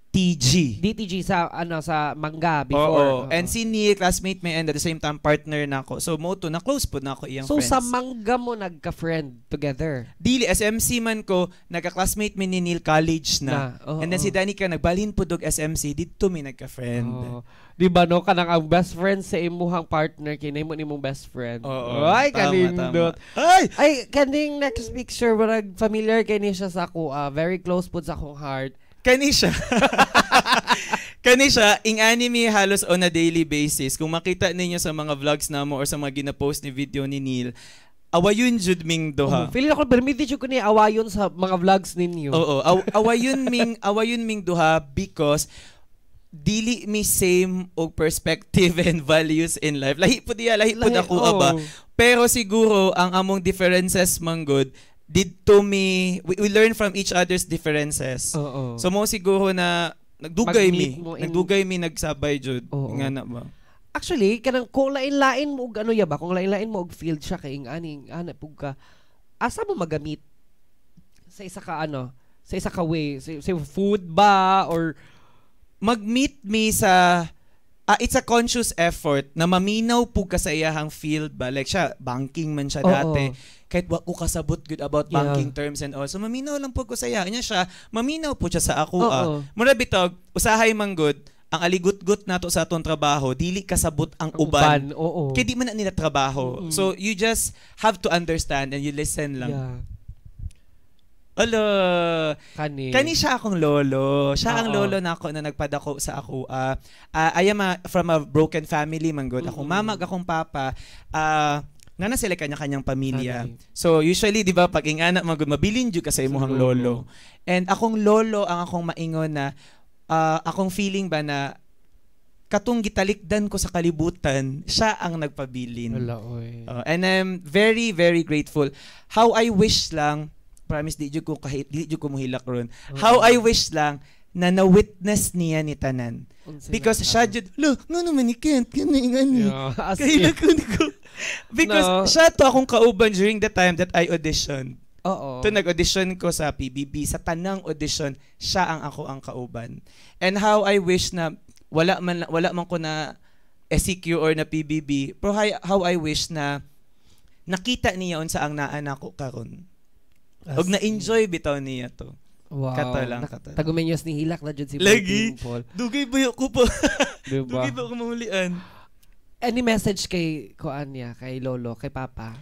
DTG. DTG sa sa Mangga before. Oo. And si Neil, classmate me and at the same time partner na ako. So mo to na close po na ako iyang So friends. sa Mangga mo nagka-friend together. Dili SMC man ko, nagka-classmate mi ni Neil college na. Oo, And then oo. si Danica nagbalhin po dog SMC, dito mi nagka-friend. Oh. Di ba no kanang ang best friend sa imuhang partner kinay mo nimong best friend. Oo. Ay Tama, kanindot. tama. Ay! Ay kaning next picture barag familiar kay ni siya sa ako. Very close pud sa akong heart. Kani siya. Kani siya, ing anime halos on a daily basis. Kung makita ninyo sa mga vlogs namo or sa mga gina-post ni video ni Neil, awayon jud ming duha. Feeling ako permitted ko ni awayon sa mga vlogs ninyo. Oo, awayon ming duha because dili mi same og perspective and values in life. Lahi po ako aba. Pero siguro ang among differences manggod didto we learn from each other's differences. Oo. So mo siguro na nagdugay Mag-meet mi, mo in- nagdugay mi nagsabay jud. Oo. Nga na ba? Actually, kanang kung lain-lain mo og ano ya ba, kung lain-lain mo og field siya kay aning ana pug ka. Asa mo magamit sa isa ka sa isa ka way, sa food ba or Mag-meet mi sa it's a conscious effort na maminaw po ka sa iyahang field ba. Like siya, banking man siya Oo. dati. Kahit wa ko kasabot good about Yeah. banking terms and all. So maminaw lang po ko sa iya. Kanya siya, maminaw po siya sa ako. Oo. Mura bitog, usahay manggod, ang aligut-gut nato sa atong trabaho, dili kasabot ang uban. Oo. Kaya di man na nila trabaho. Mm-mm. So you just have to understand and you listen lang. Yeah. Alo, Kani siya akong lolo. Siya ang Oo. lolo na ako na nagpadako sa ako. I am from a broken family manggod. Akong mama, akong papa. Nga na sila kanya-kanyang pamilya. Kanay. So usually, di ba, pag ingana manggod, mabilin jud ka sa imuhang lolo. And akong lolo ang akong maingon na akong feeling ba na katong gitalikdan ko sa kalibutan, siya ang nagpabilin. Wala, oy. And I'm very, very grateful. How I wish lang, promise, di ko muhilak ron. How I wish lang na na-witness niya ni Tanan. Because siya jud, lo, nga naman ni Kent, gani. Kaya ko. Because siya to akong kauban during the time that I auditioned. Oo. To nag-audition ko sa PBB, sa tanang audition, siya ang ako ang kauban. And how I wish na wala man ko na SEQ or na PBB, pero how I wish na nakita niya unsa ang naa nako karon. Og na-enjoy bitaw niya to. Wow. Kato lang. Tagumenyos ni Hilak na dyan si Lagi. Paul. Dugay ba ko po? Diba? Dugay ba ko mahulian? Any message kay Kuan niya, kay Lolo, kay Papa?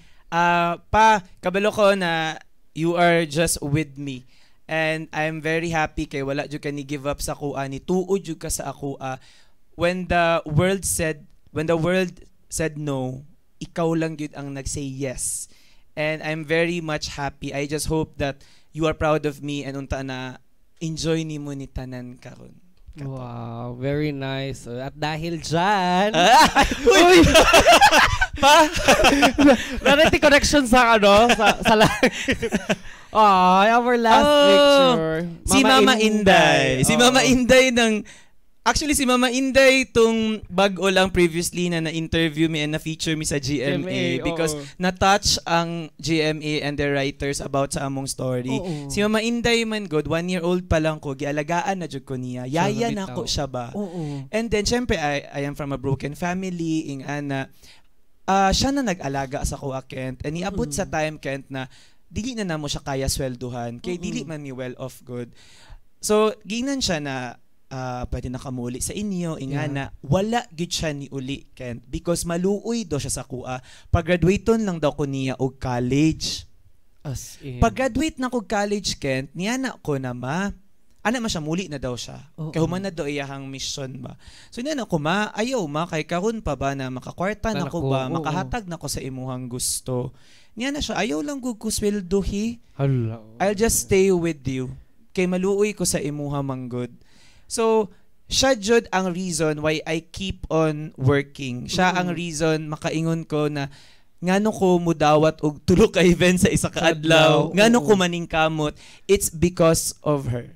Pa, kabalo ko na you are just with me. And I'm very happy kay wala jud ka ni give up sa kuha, ni tuod jud ka sa ako. When the world said no, ikaw lang jud ang nag-say yes. And I'm very much happy. I just hope that you are proud of me and unta na enjoy nimo ni tanan karon. Wow, very nice. At dahil dyan, Uy! Pa! narity connection sa sa our last picture. Si Mama Inday. Si Mama Inday actually si Mama Inday tong bago lang previously na na-interview me and na-feature me sa GMA because na-touch ang GMA and the writers about sa among story. Si Mama Inday man god, 1-year-old pa lang ko, gialagaan na jud ko niya. Yaya na ko siya ba? And then syempre I am from a broken family, ingana. Siya na nag-alaga sa kuha Kent and iabot sa time Kent na dili na namo siya kaya swelduhan kay dili man ni well off good. So ginan siya na pwede nakamuli sa inyo ingana wala gid siya ni uli Kent because maluoy daw siya sa kuha. Pag-graduaton lang daw ko niya og college. As in. Pag-graduate na ko college Kent niya na ko na ana siya muli na daw siya. Kay human na daw iyahang mission ba. So niya na ko ayaw kay karon pa ba na makakwarta na ko ba, makahatag na ko sa imuhang gusto. Niya na siya ayaw lang gud ko sweldohi. I'll just stay with you. Kay maluoy ko sa imuha manggod. So siya jud ang reason why I keep on working. Siya ang reason makaingon ko na ngano ko mudawat og tulo ka event sa isa ka adlaw. Ngano ko maningkamot. It's because of her.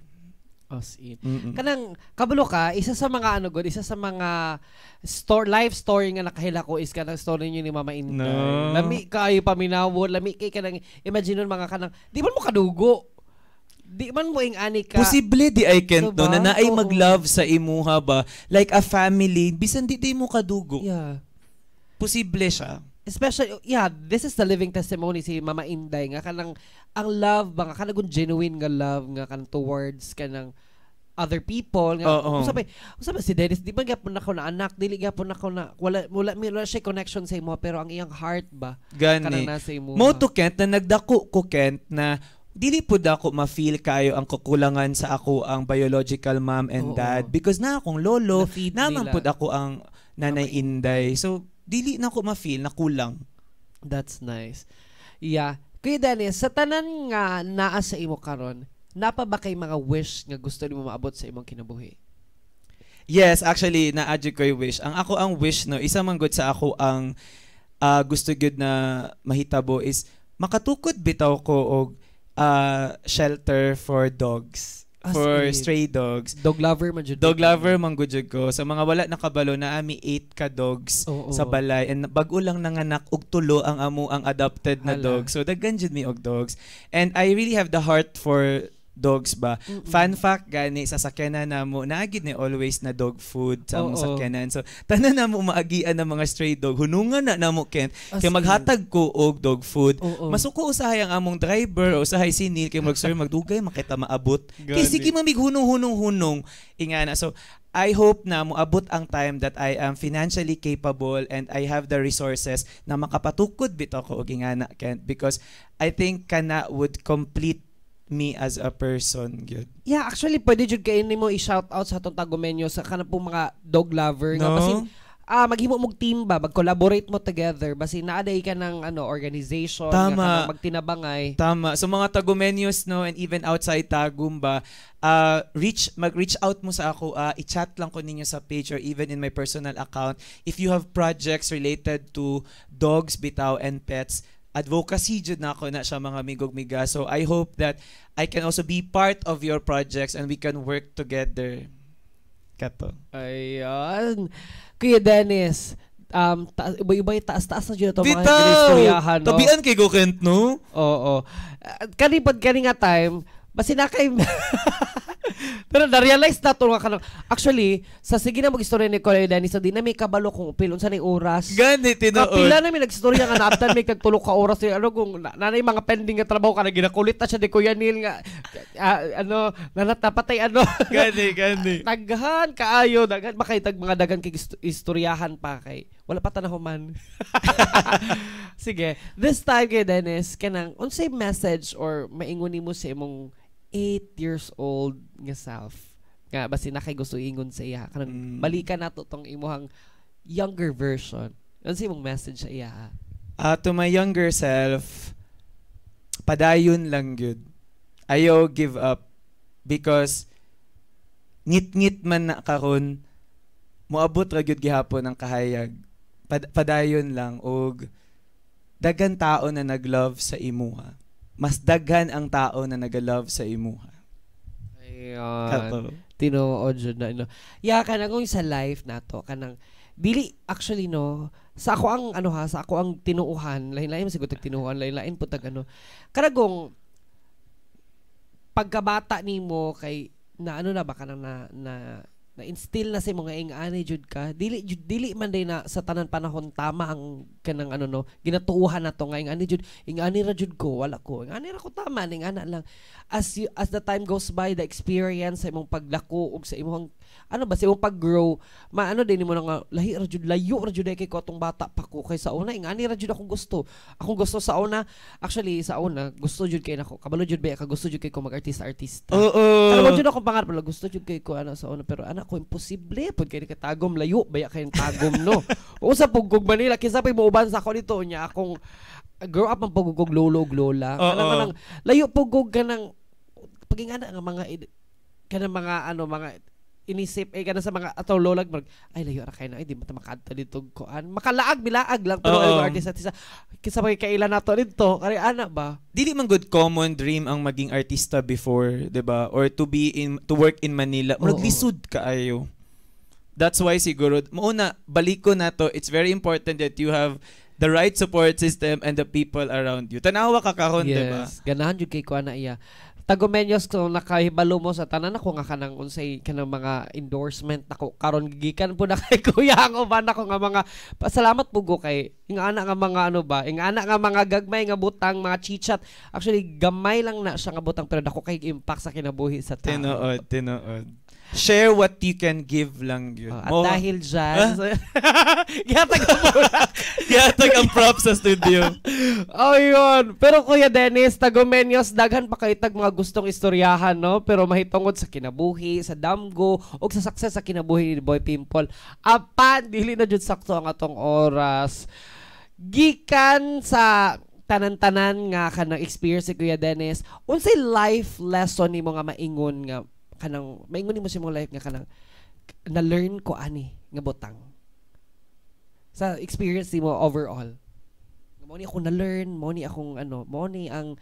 As in. Kanang kabalo ka, isa sa mga isa sa mga life story nga nakahila ko is kanang story niyo ni Mama Inday. No. Lami kay paminawon, lami kay kanang imagine mga kanang di man mo kadugo. Di man mo ani ka. Posible di ay Kent diba? no, na naay mag-love sa imuha ba like a family bisan di mo kadugo. Yeah. Posible siya. Especially, this is the living testimony si Mama Inday nga kanang ang love ba nga kanang genuine nga love nga kanang towards kanang other people nga usabay si Dennis di ba gyapon nako na anak dili gyapon nako na wala siya connection sa imo pero ang iyang heart ba kanang nasa imo. Mo to Kent na nagdako ko Kent na dili pud ako ma-feel kayo ang kukulangan sa ako ang biological mom and dad because na akong lolo naman pud ako ang nanay Inday. So dili na ako ma-feel na kulang. That's nice. Yeah. Kuya Dennis, sa tanan nga naa sa imo karon, napa ba kay mga wish nga gusto nimo maabot sa imong kinabuhi? Yes, actually na-adjust ko yung wish. Ang wish no, isa man gud sa ako ang gusto gud na mahitabo is makatukod bitaw ko og shelter for dogs. For stray dogs. Dog lover man jud. Dog lover man gud ko. Sa mga wala nakabalo na ami 8 ka dogs sa balay and bag-o lang nanganak og tulo ang adopted na dogs. So daghan jud mi og dogs. And I really have the heart for dogs ba. Fun fact gani sa sakyanan namo naagid ni always na dog food sa among sakyanan. So tanan namo maagian ng mga stray dog. Hunungan na namo Kent kay maghatag ko og dog food. Masuko usahay ang among driver o usahay sinil kay sir magdugay makita maabot. Kay sige mamig hunong ingana. So I hope na moabot ang time that I am financially capable and I have the resources na makapatukod bitaw ko og ingana Kent because I think kana would complete me as a person good. Yeah, actually pwede jud kay nimo i-shout out sa atong tagumenyo sa kanang pong mga dog lover nga kasi maghimo mog team ba, mag-collaborate mo together basi naaday ka ng organization Tama. nga kanang magtinabangay. Tama. So mga Tagumeños, no, and even outside Tagum ba, mag-reach out mo sa ako, i-chat lang ko ninyo sa page or even in my personal account. If you have projects related to dogs, bitaw, and pets, advocacy jud na ako na siya mga migog-miga. So I hope that I can also be part of your projects and we can work together. Kato. Ayan. Kuya Dennis, iba-iba taas-taas na dyan ito mga Bitaw! istoryahan, no? Tabian kay Gokent, no? Oo. Kani nga time, basi na kay... Pero na-realize na ito nga kanang... Actually, sa sige na mag-istorya ni Kuya Dennis, di na may kabalo kung upil, unsa na yung oras. Gani, tinood. Kapila namin nag-istorya nga naaptan may kagtulog ka oras. Kung nanay mga pending nga trabaho ka na ginakulit na siya ni Kuya Neil nga, nanatapatay Gani. Daghan kaayo, daghan makaitag mga daghan kay istoryahan pa kay wala pa tanahuman. Sige, this time kay Dennis kanang unsay message or maingon nimo sa imong 8 years old nga self nga basi na kay gusto ingon sa iya kanang balikan nato tong imuhang younger version. Unsay imong message sa iya? To my younger self, padayon lang gyud. Ayaw give up because ngit-ngit man na karon moabot ra gyud gihapon ang kahayag. Padayon lang og daghan tao na naglove sa imuha. Mas daghan ang tao na nagalove sa imuha. Ayun. Tinuod jud na kanang kung sa life nato kanang dili actually no sa ako ang sa ako ang tinuuhan lain-lain siguro tag tinuuhan lain-lain po tag kanagong pagkabata nimo kay na na ba kanang na instill na sa mga ingani jud ka dili man day na sa tanan panahon tama ang kanang ginatuuhan nato nga ingani ra jud ko wala ko ingani ra ko tama ingana lang as the time goes by the experience sa imong paglako ug sa imong sa imong paggrow din nimo nga lahi ra jud layo ra jud kay ko atong bata pa ko kay sa una ingani ra jud akong gusto sa una actually sa una gusto jud kay nako kabalo jud ba ka gusto jud kay ko mag-artista kabalo jud akong pangarap gusto jud kay ko sa una pero ko imposible pud kay katagom layo baya kay tagom no usa pug gug Manila kinsa pay muuban sa ako dito nya akong grow up ang pagugog lolo ug lola kanang layo pugog kanang pagingana nga mga kanang mga inisip kanang sa mga ato lolag ay layo ra kay na di mata makadto dito kuan makalaag bilaag lang pero artista kinsa pay kaila nato dito kay ana ba Dili man good common dream ang maging artista before, 'di ba? Or to work in Manila. Murag lisod kaayo. That's why siguro mauna baliko na to, it's very important that you have the right support system and the people around you. Tanawa ka karon, 'di ba? Yes, ganahan jud kay kuan na iya. Tagumeños kung nakahibalo mo sa tanan ako nga kanang unsay kanang mga endorsement nako karon gigikan po na kay kuya ang uban ako nga mga pasalamat pugo kay ingana nga mga ingana nga mga gagmay nga butang mga chichat actually gamay lang na siya nga butang pero dako kay impact sa kinabuhi sa tao. Tinood. Share what you can give lang yun. At dahil dyan, Gihatag ang props sa studio. yun. Pero Kuya Dennis, Tagumeños, daghan pa kay tag mga gustong istoryahan, no? Pero mahitungod sa kinabuhi, sa damgo, o sa success sa kinabuhi ni Boy Pimple. Apan, dili na jud sakto ang atong oras. Gikan sa tanan-tanan nga kanang experience si Kuya Dennis, unsay life lesson nimo nga maingon nga kanang maingon nimo sa imong life nga kanang na-learn ko ani nga butang sa experience nimo overall mo ni ako na-learn mo ni akong mo ni ang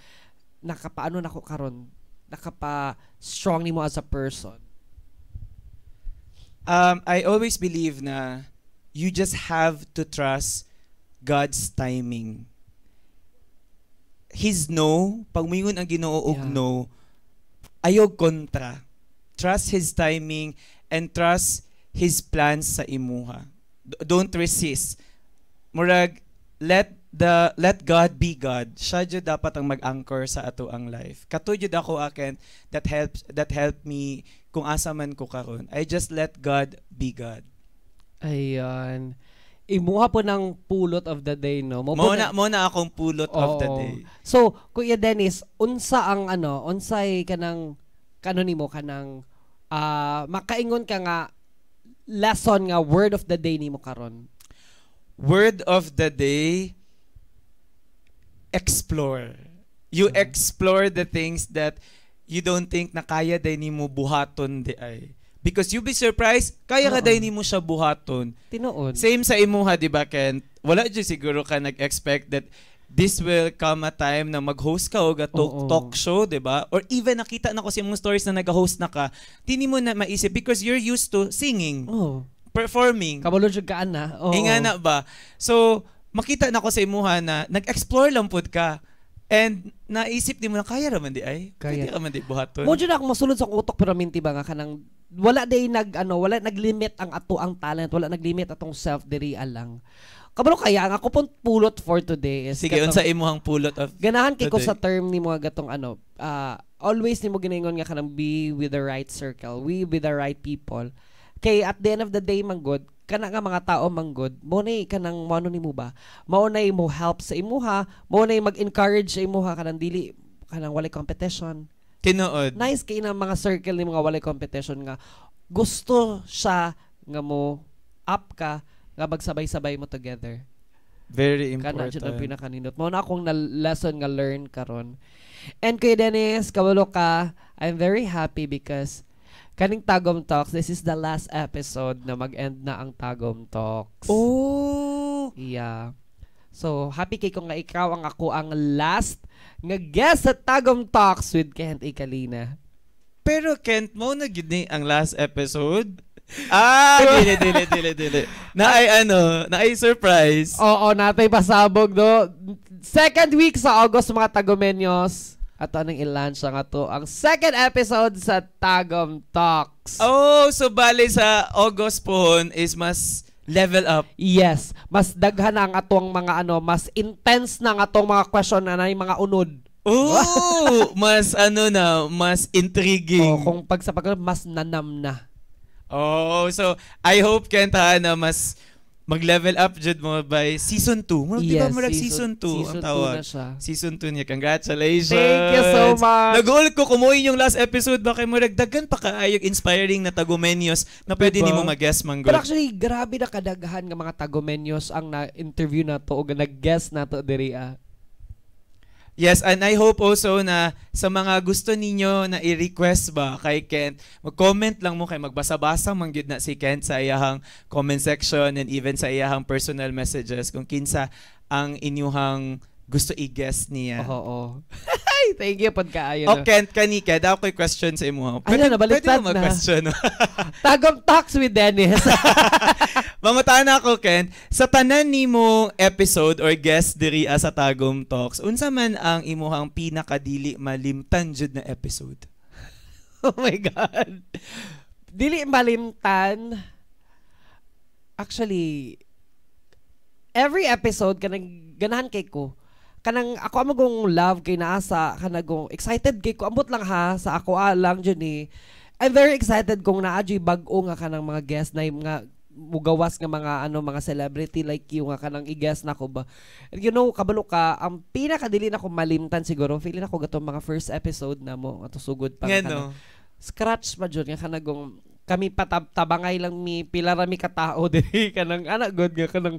nakapaano nako karon nakapa strong nimo as a person. I always believe na you just have to trust God's timing. His no, pag moingon ang Ginoo og no, ayog kontra. Trust His timing and trust His plans sa imuha. Don't resist. Murag, let God be God. Siya jud dapat ang mag-anchor sa ato ang life. Kato jud ako akin that helped me kung asa man ko karon. I just let God be God. Ayan. Imuha po ng pulot of the day, no? Mo na akong pulot of the day. So, Kuya Dennis, unsay kanang nimo kanang makaingon ka nga lesson nga word of the day nimo karon? Word of the day, explore. You explore the things that you don't think na kaya day nimo buhaton di ay. Because you be surprised, kaya ka day nimo siya buhaton. Tinuod. Same sa imuha, di ba, Ken? Wala dyan siguro ka nag-expect that this will come a time na mag-host ka o talk show, di ba? Or even nakita na ko sa imong stories na nag-host na ka, tini mo na maisip because you're used to singing, performing. Kabalo jud ka ana. Nga na ba? So, makita na ko sa imuha na nag-explore lang pud ka. And naisip di mo na kaya raman di ay. Kaya raman di buhaton. Mo jud ako masulod sa utok pero minti ba nga kanang wala day wala naglimit ang ato ang talent, wala naglimit atong self diri lang. Kabalo kaya ang ako pong pulot for today is sige unsa imuhang pulot of ganahan kay ko sa term ni mga gatong always nimo ginaingon nga kanang be with the right circle, we with the right people. Kay at the end of the day manggod kana nga mga tao manggod mo nay kanang moano nimo ba mao nay mo help sa imuha, mo nay mag-encourage sa imuha kanang dili kanang walay competition. Tinuod. Nice kay na mga circle ni mga walay competition nga gusto siya nga mo up ka nga magsabay-sabay mo together. Very important. Kana jud ang pinakaninot. Mao na akong lesson nga learn karon. And kay Dennis, kabalo ka, I'm very happy because kaning Tagom Talks, this is the last episode na mag-end na ang Tagom Talks. Oh! Yeah. So, happy kay ko nga ikaw ang ako ang last nga guest sa Tagom Talks with Kent Ikalina. Pero Kent, mo na gid ni ang last episode? Dili. Naay surprise. Oo, natay pasabog do. Second week sa August mga Tagomenyos. At anong i-launch nga to ang second episode sa Tagom Talks. Oh, so bali sa August pohon is mas level up. Yes, mas daghan na ang atong mga mas intense na ang atong mga question na mga unod. Oh, mas mas intriguing. Oh, kung pag sa mas nanam na. Oh, so I hope Kent na mas mag-level up jud mo by season 2. Di ba murag season 2 ang tawag? Season 2 niya. Congratulations. Thank you so much. Nag-uul ko kumuin yung last episode ba kay murag daghan pa kaayog inspiring na Tagomenyos na pwede nimo mag-guest manggod. Pero actually grabe na kadaghan nga mga Tagomenyos ang na-interview nato o nag-guest nato diri. Yes, and I hope also na sa mga gusto ninyo na i-request ba kay Kent, mag-comment lang mo kay magbasa-basa man gyud na si Kent sa iyahang comment section and even sa iyahang personal messages kung kinsa ang inyuhang gusto i-guest niya. Oo. Thank you pod kaayo. O Kent, kanike daw ko'y question sa imo. Pwede mo mag-question. Tagom Talks with Dennis. Mangutaan ako, Kent. Sa tanan nimo episode or guest diri sa Tagom Talks, unsa man ang imuhang pinakadili malimtan jud na episode? Oh my God. Dili malimtan. Actually, every episode kanang ganahan kay ko. Kanang ako among love kay naasa kanagong excited kay ko ambot lang ha sa ako lang jud ni. I'm very excited kung naadyoy bag-o nga kanang mga guest na mga mugawas nga mga celebrity like you nga kanang i-guest nako ba. And you know kabalo ka ang pinakadili nako malimtan siguro feeling ako gatong mga first episode na mo ato sugod pa kanang scratch pa jud nga kanagong kami patabangay lang mi pila ra mi katao diri kanang ana good nga kanang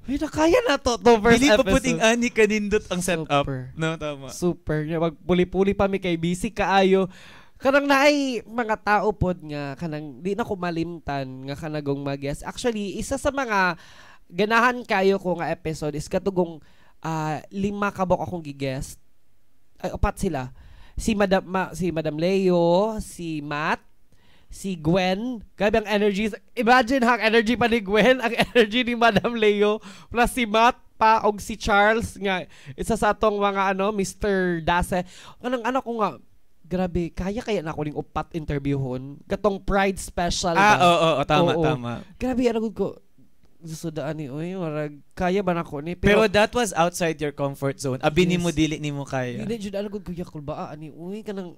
ay, nakaya na to first dili episode. Pa puting ani kanindot ang setup. Super. No, tama. Super. Magpuli-puli pa mi kay busy kaayo. Kanang naay mga tao pod nga kanang di na ko malimtan nga kanagong mag-guest. Actually, isa sa mga ganahan kayo ko nga episode is katugong 5 kabok akong gi-guest. Ay, 4 sila. Si Madam Leo, si Matt, si Gwen. Grabe ang energy. Imagine ang energy pa ni Gwen, ang energy ni Madam Leo, plus si Matt pa og si Charles nga isa sa atong mga Mr. Dase. Anong ko nga grabe, kaya na ako ning upat interviewhon. Katong Pride special ba? Oo, tama. Grabe ano ko susudaan ni marag kaya ba nako ni pero that was outside your comfort zone. Abi nimo dili nimo kaya. Dili jud ano gud kuya kulbaa ani kanang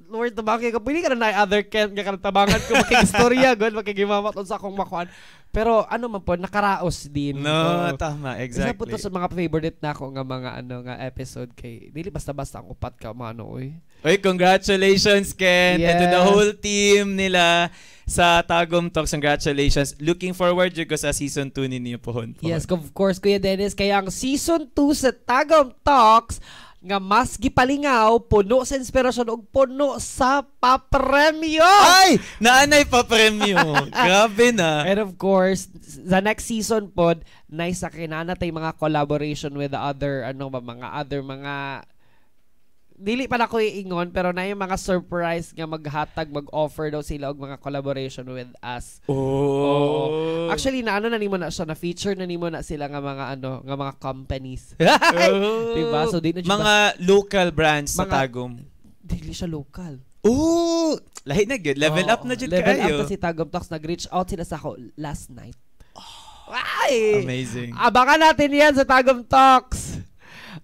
Lord, tabangin ka. Pwede ka na other camp nga tabangan ko. Makigistorya, God. Makigimamat sa akong makuan. Pero ano man po, nakaraos din. No, tama, Isa po exactly. to sa mga favorite na ako nga mga nga episode kay dili basta-basta ang upat ka mano oy. Oy, congratulations, Ken. And to the Yes. whole team nila sa Tagum Talks. Congratulations. Looking forward ko sa season 2 ninyo pohon. Yes, of course, Kuya Dennis. Kaya ang season 2 sa Tagum Talks nga mas gipalingaw, puno sa inspirasyon ug puno sa papremyo. Ay! Naanay pa premyo. Grabe na. And of course, the next season pod, nice sa kinana tay mga collaboration with the other mga dili pa na ko iingon pero na yung mga surprise nga maghatag mag-offer daw sila og mga collaboration with us. Oh. Actually na nimo na siya na feature na nimo na sila nga mga nga mga companies. Oh. Diba? So di na siya Mga local brands sa Mga- Tagum. dili siya local. Oh! Lahi na good. Level Oo. up na jud Level kayo. up na si Tagum Talks. Nag-reach out sila sa ako last night. Ay! Amazing. Abangan natin yan sa Tagum Talks.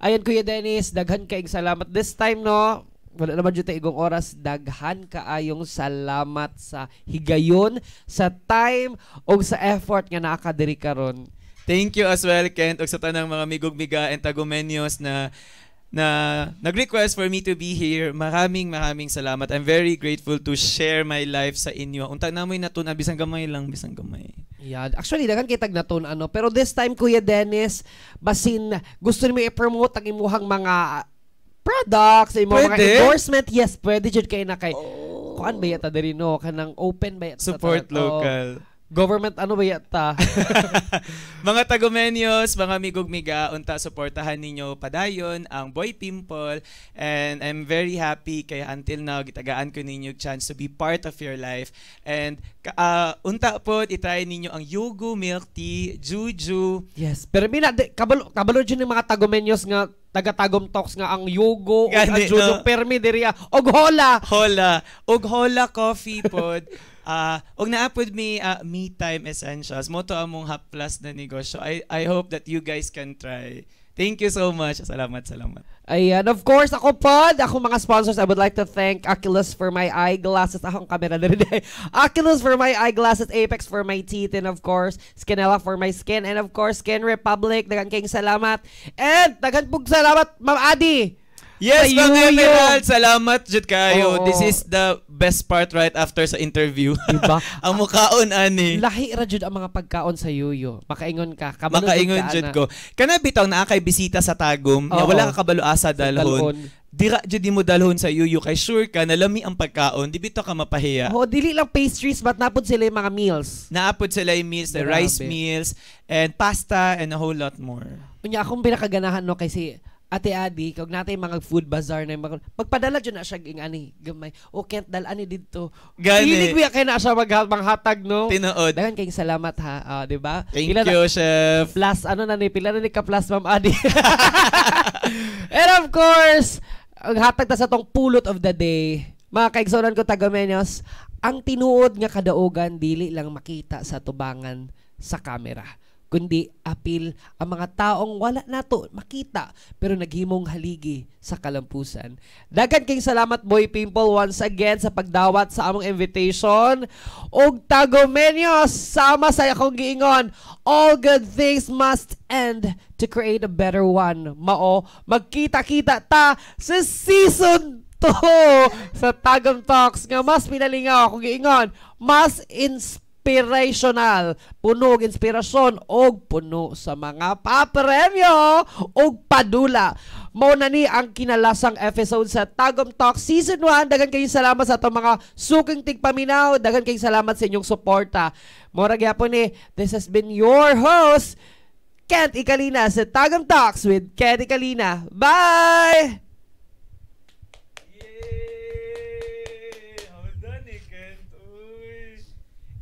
Ayan, Kuya Dennis, daghan kaing salamat. This time, no, wala naman dyan igong oras, daghan kaayong salamat sa higayon, sa time, o sa effort nga nakakadiri karon. Thank you as well, Kent, og sa tanang mga migog-miga and Tagumenyos na nag-request for me to be here. Maraming salamat. I'm very grateful to share my life sa inyo. Unta namoy natun bisang gamay lang, bisang gamay. Yeah, actually daghan kitag naton pero this time Kuya Dennis, basin gusto nimo i-promote ang imuhang mga products, imong mga Pwede? endorsement, yes, pwede jud kay na kay kuan ba yata diri no kanang open ba yata Support local. government ano ba yata? Mga Tagumenyos, mga migog-miga, unta suportahan ninyo padayon ang Boy Pimple, and I'm very happy kaya until now gitagaan ko ninyo chance to be part of your life. And unta po itry ninyo ang Yugu Milk Tea, Juju. Yes, pero mina kabalo jud ng mga Tagumenyos nga taga-Tagum Talks nga ang Yugo o ang Gani, Judo no? Permi diriya og hola. Hola Coffee Pod. Og naapod me time essentials. Moto among haplas na negosyo. I hope that you guys can try. Thank you so much. Salamat. Ayan, of course, ako mga sponsors, I would like to thank Oculus for my eyeglasses. Akong camera na rin. Oculus for my eyeglasses, Apex for my teeth, and of course, Skinella for my skin, and of course, Skin Republic. Dagan kayong salamat. And dagan pong salamat, Ma'am Adi. Yes, Sa mga Yuyo. Emerald, salamat jud kayo. Oo. This is the best part right after sa interview. Diba? Ang mukhaon ani. Lahi ra jud ang mga pagkaon sa Yuyo. Makaingon ka. Kabalo Makaingon ka, jud ana. ko. Kana bitaw naa kay bisita sa Tagum, nga Oo. wala ka kabalo asa Dalhon. dalhon. Dira jud mo dalhon sa Yuyo kay sure ka na lami ang pagkaon, di bitaw ka mapahiya. Oo, dili lang pastries, but napod sila yung mga meals. Naapod sila yung meals, the Grabe. rice meals, and pasta, and a whole lot more. Unya akong pinakaganahan no kay si Ate Adi, kag natay mga food bazaar na magpadala dyan na siya ging ani gamay. O kent dal ani didto. Gani. Hilig biya kay na siya manghatag no. Tinuod. Dagan kayong salamat ha, di ba? Thank Pila you, Chef. Plus ano na ni pila na ni ka plus Ma'am Adi. And of course, ang hatag ta sa tong pulot of the day. Mga kaigsonan ko Tagumenyos, ang tinuod nga kadaugan dili lang makita sa tubangan sa kamera, kundi apil ang mga taong wala nato makita pero naghimong haligi sa kalampusan. Dagan kayong salamat Boy Pimple once again sa pagdawat sa among invitation. Og Tagumenyos, sama sa akong giingon, all good things must end to create a better one. Mao, magkita-kita ta sa season 2 sa Tagum Talks nga mas pinalingaw akong giingon, mas inspirational, puno og inspirasyon og puno sa mga papremyo og padula. Mao na ni ang kinalasang episode sa Tagum Talk Season 1. Dagan kayong salamat sa itong mga suking tigpaminaw. Dagan kayong salamat sa inyong suporta. Mora gyapon ni, this has been your host, Kent Icalina sa Tagum Talks with Kent Icalina. Bye!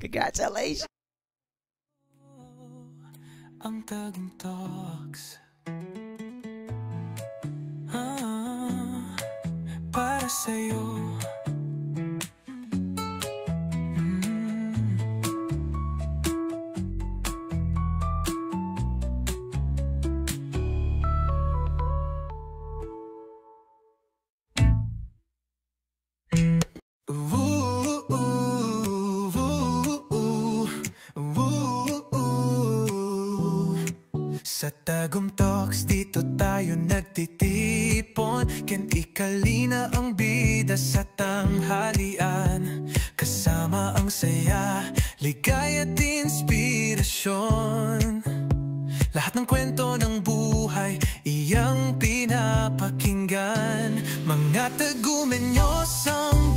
Congratulations. Ang Tagum Talks para sa'yo. Sa Tagum Talks, dito tayo nagtitipon. Kenti Kalina ang bida sa tanghalian. Kasama ang saya, ligaya at inspirasyon. Lahat ng kwento ng buhay, iyang pinapakinggan. Mga Tagumenyos ang